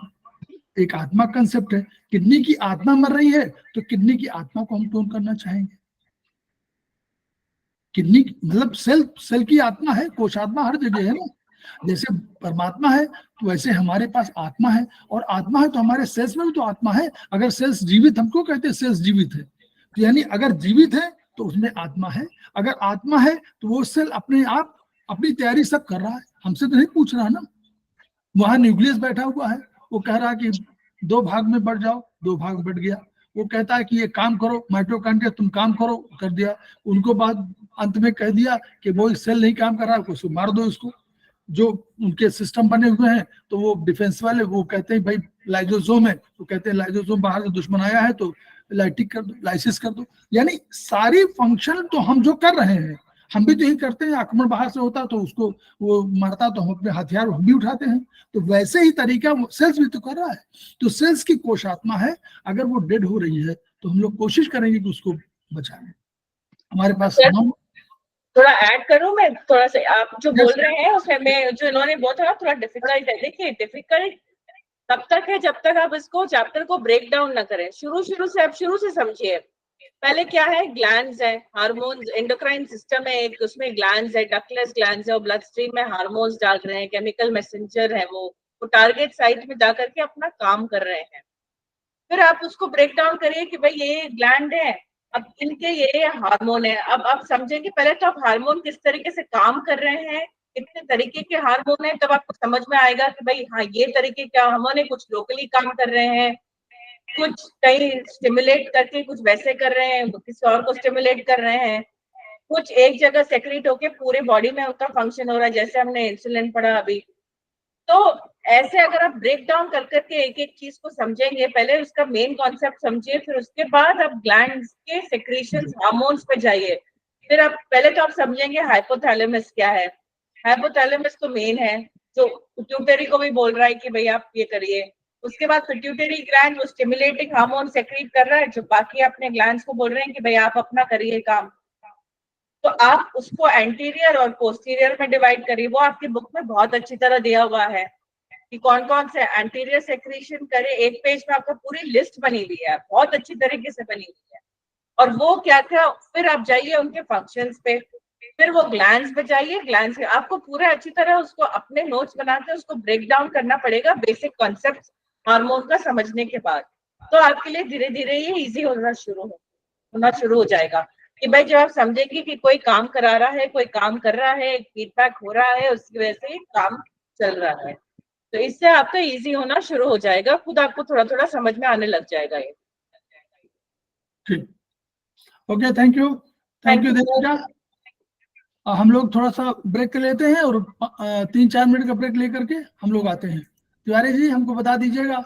[SPEAKER 1] एक आत्मा कंसेप्ट है। किडनी की आत्मा मर रही है तो किडनी की आत्मा को हम टोन करना चाहेंगे। किडनी मतलब सेल की आत्मा है, कोशात्मा हर जगह है ना। जैसे परमात्मा है तो वैसे हमारे पास आत्मा है, और आत्मा है तो हमारे सेल्स में भी तो आत्मा है। अगर सेल्स जीवित, हमको कहते हैं सेल्स जीवित है, तो यानी अगर जीवित है तो उसमें आत्मा है। अगर आत्मा है तो वो सेल अपने आप अपनी तैयारी सब कर रहा है, हमसे तो नहीं पूछ रहा ना। वहां न्यूक्लियस बैठा हुआ है, वो कह रहा है कि 2 भाग में बढ़ जाओ, 2 भाग में बढ़ गया। वो कहता है कि ये काम करो, माइटोकॉन्ड्रिया तुम काम करो, कर दिया। उनको बाद अंत में कह दिया कि वो सेल नहीं काम कर रहा है, उसको मार दो। इसको जो उनके सिस्टम बने हुए हैं तो वो डिफेंस वाले वो कहते हैं भाई लाइजोसोम है, तो कहते हैं लाइजोसोम बाहर से दुश्मन आया है तो लाइटिक कर दो, लाइसिस कर दो। यानी सारी फंक्शन तो हम जो कर रहे हैं हम भी तो यही करते हैं। आक्रमण बाहर से होता तो उसको वो मारता तो हम अपने हथियार हम भी उठाते हैं, तो वैसे ही तरीका सेल्स भी तो कर रहा है। तो सेल्स की कोशात्मा है, अगर वो डेड हो रही है तो हम लोग कोशिश करेंगे कि उसको बचाएं। हमारे पास
[SPEAKER 2] थोड़ा ऐड करूं मैं, थोड़ा सा आप जो बोल रहे हैं उसमें मैं जो इन्होंने बोला था थोड़ा डिफिकल्ट है। देखिए डिफिकल्ट तब तक है जब तक आप इसको चैप्टर को ब्रेक डाउन ना करें। शुरू से आप शुरू से समझिए पहले क्या है, ग्लैंड्स है, हार्मोन्स, एंडोक्राइन सिस्टम है एक, उसमें ग्लैंड्स है, डक्टलेस ग्लैंड्स है, और ब्लड स्ट्रीम में हार्मोन्स डाल रहे हैं, केमिकल मैसेंजर है, वो टारगेट साइट में जाकर के अपना काम कर रहे हैं। फिर आप उसको ब्रेक डाउन करिए कि भाई ये ग्लैंड है, अब इनके ये हार्मोन है। अब आप समझेंगे पहले तो आप हार्मोन किस तरीके से काम कर रहे हैं, कितने तरीके के हार्मोन है, तब आपको समझ में आएगा कि भाई हाँ ये तरीके क्या हार्मोन है, कुछ लोकली काम कर रहे हैं, कुछ कहीं स्टिमुलेट करके कुछ वैसे कर रहे हैं, किसी और को स्टिमुलेट कर रहे हैं, कुछ एक जगह सेक्रेट होके पूरे बॉडी में उनका फंक्शन हो रहा है, जैसे हमने इंसुलिन पढ़ा अभी। तो ऐसे अगर आप ब्रेक डाउन कर करके एक एक चीज को समझेंगे, पहले उसका मेन कॉन्सेप्ट समझिए, फिर उसके बाद आप ग्लैंड्स के सेक्रेशंस हार्मोन्स पे जाइए। फिर आप पहले तो आप समझेंगे हाइपोथैलेमस क्या है। हाइपोथैलेमस तो मेन है, जो पिट्यूटरी को भी बोल रहा है कि भाई आप ये करिए। उसके बाद पिट्यूटरी ग्लैंड वो स्टिमुलेटिंग हार्मोन सेक्रेट कर रहा है, जो बाकी अपने ग्लैंड्स को बोल रहे हैं कि भाई आप अपना करिए काम। तो आप उसको एंटीरियर और पोस्टीरियर में डिवाइड करिए, वो आपकी बुक में बहुत अच्छी तरह दिया हुआ है कि कौन कौन से एंटीरियर सेक्रेशन करे। एक पेज में आपको पूरी लिस्ट बनी हुई है, बहुत अच्छी तरीके से बनी हुई है। और वो क्या क्या, फिर आप जाइए उनके फंक्शंस पे, फिर वो ग्लैंड्स पे जाइए, ग्लैंड्स पे आपको पूरा अच्छी तरह उसको अपने नोट्स बनाते उसको ब्रेक डाउन करना पड़ेगा बेसिक कॉन्सेप्ट हार्मोन का समझने के बाद। तो आपके लिए धीरे धीरे ये इजी होना शुरू हो जाएगा कि भाई जब आप समझेंगे कि कोई काम करा रहा है, कोई काम कर रहा है, फीडबैक हो रहा है, उसकी वजह से काम चल रहा है, तो इससे आपका इजी होना शुरू हो जाएगा, खुद आपको थोड़ा थोड़ा समझ में आने लग जाएगा ये।
[SPEAKER 1] ठीक, ओके, थैंक यू देविका। हम लोग थोड़ा सा ब्रेक लेते हैं और 3-4 मिनट का ब्रेक लेकर के हम लोग आते हैं। तिवारी जी हमको बता दीजिएगा